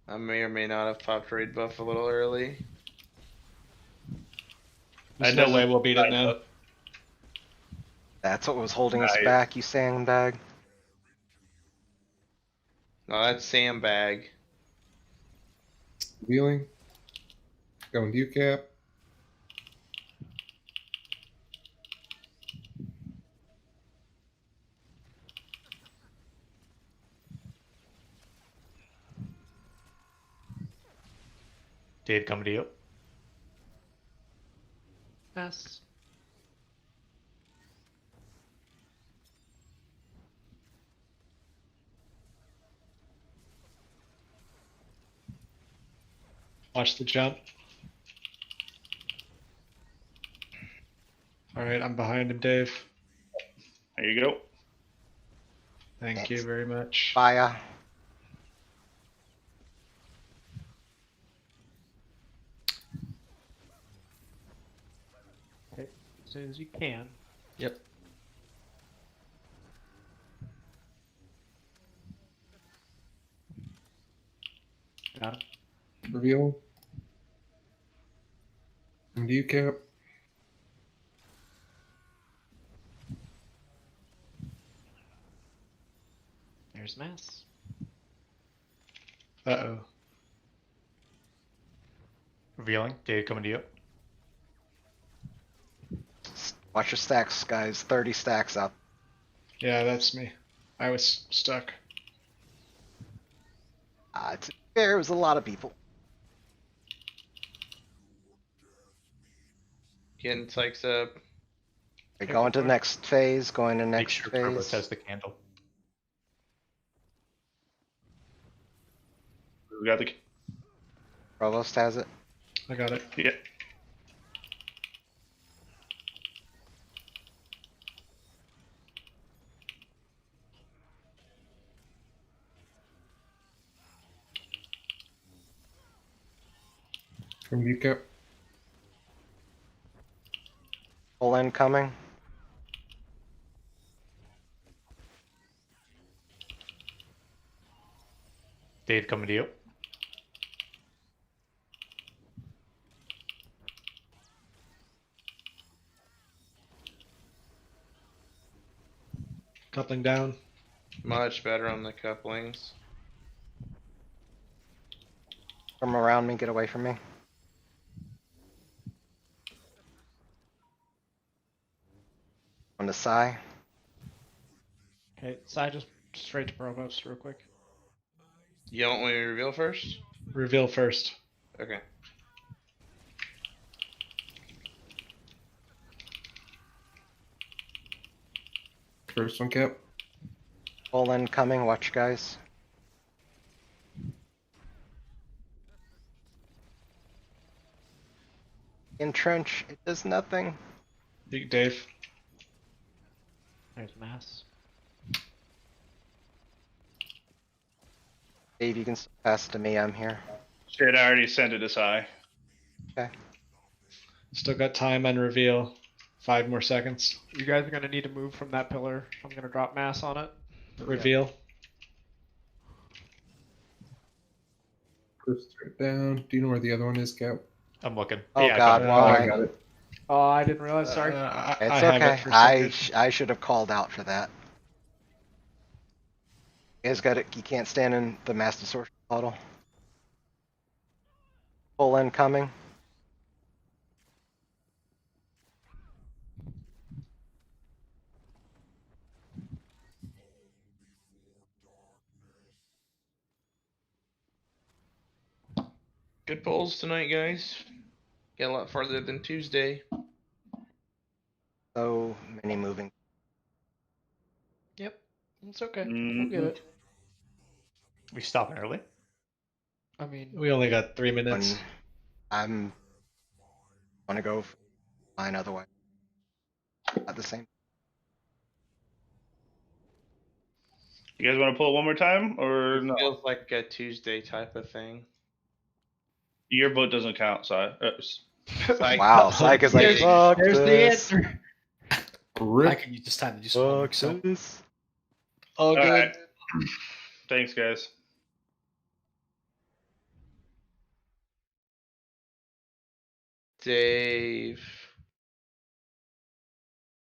I may or may not have popped raid buff a little early. There's That no way doesn't- we'll beat it now. That's what was holding us Nice. back, you sandbag. No, that's sandbag. Wheeling. Going to you, Cap. Dave, coming to you. Yes. Watch the jump. All right, I'm behind him, Dave. There you go. Thank you very much. Fire. Okay. As soon as you can. Yep. Got him. Reveal. And you, Cap. There's Mass. Uh-oh. Revealing. Dave coming to you. Watch your stacks, guys. 30 stacks up. Yeah, that's me. I was stuck. To be fair, it was a lot of people. Getting Sykes up. We're going to the next phase, going to Make next sure Provost phase. has the candle. We got the. Provost has it. I got it. Yeah. From you, Cap. Full incoming. Dave coming to you. Coupling down. Much better on the couplings. From around me, get away from me. On the side. Okay, side just straight to Provost real quick. You don't want me to reveal first? Reveal first. Okay. First one, Cap. Full incoming, watch guys. Entrench, it does nothing. Dave. There's Mass. Dave, you can pass it to me, I'm here. Shit, I already sent it to Sai. Okay. Still got time on reveal. 5 more seconds. You guys are gonna need to move from that pillar. I'm gonna drop Mass on it. Reveal. First right down. Do you know where the other one is, Cap? I'm looking. Oh Yeah, I god, got it. well, I got it. Oh, I didn't realize. Sorry. it's I have okay. it for some good. I should have called out for that. You guys got it. You can't stand in the mass distortion puddle. Full incoming. Good polls tonight, guys. Get a lot farther than Tuesday. So many moving. Yep. It's okay. We'll Mhm. get it. We stopping early. I mean, We only got 3 When minutes. I'm want to go fine otherwise. At the same. You guys want to pull it one more time or no? Feels like a Tuesday type of thing. Your vote doesn't count, Sai. Like, Wow, Psych is like, There's- fuck there's the this. answer. I Rip. can use this time to do some homework. Fuck So this. All All good. right. Thanks, guys. Dave.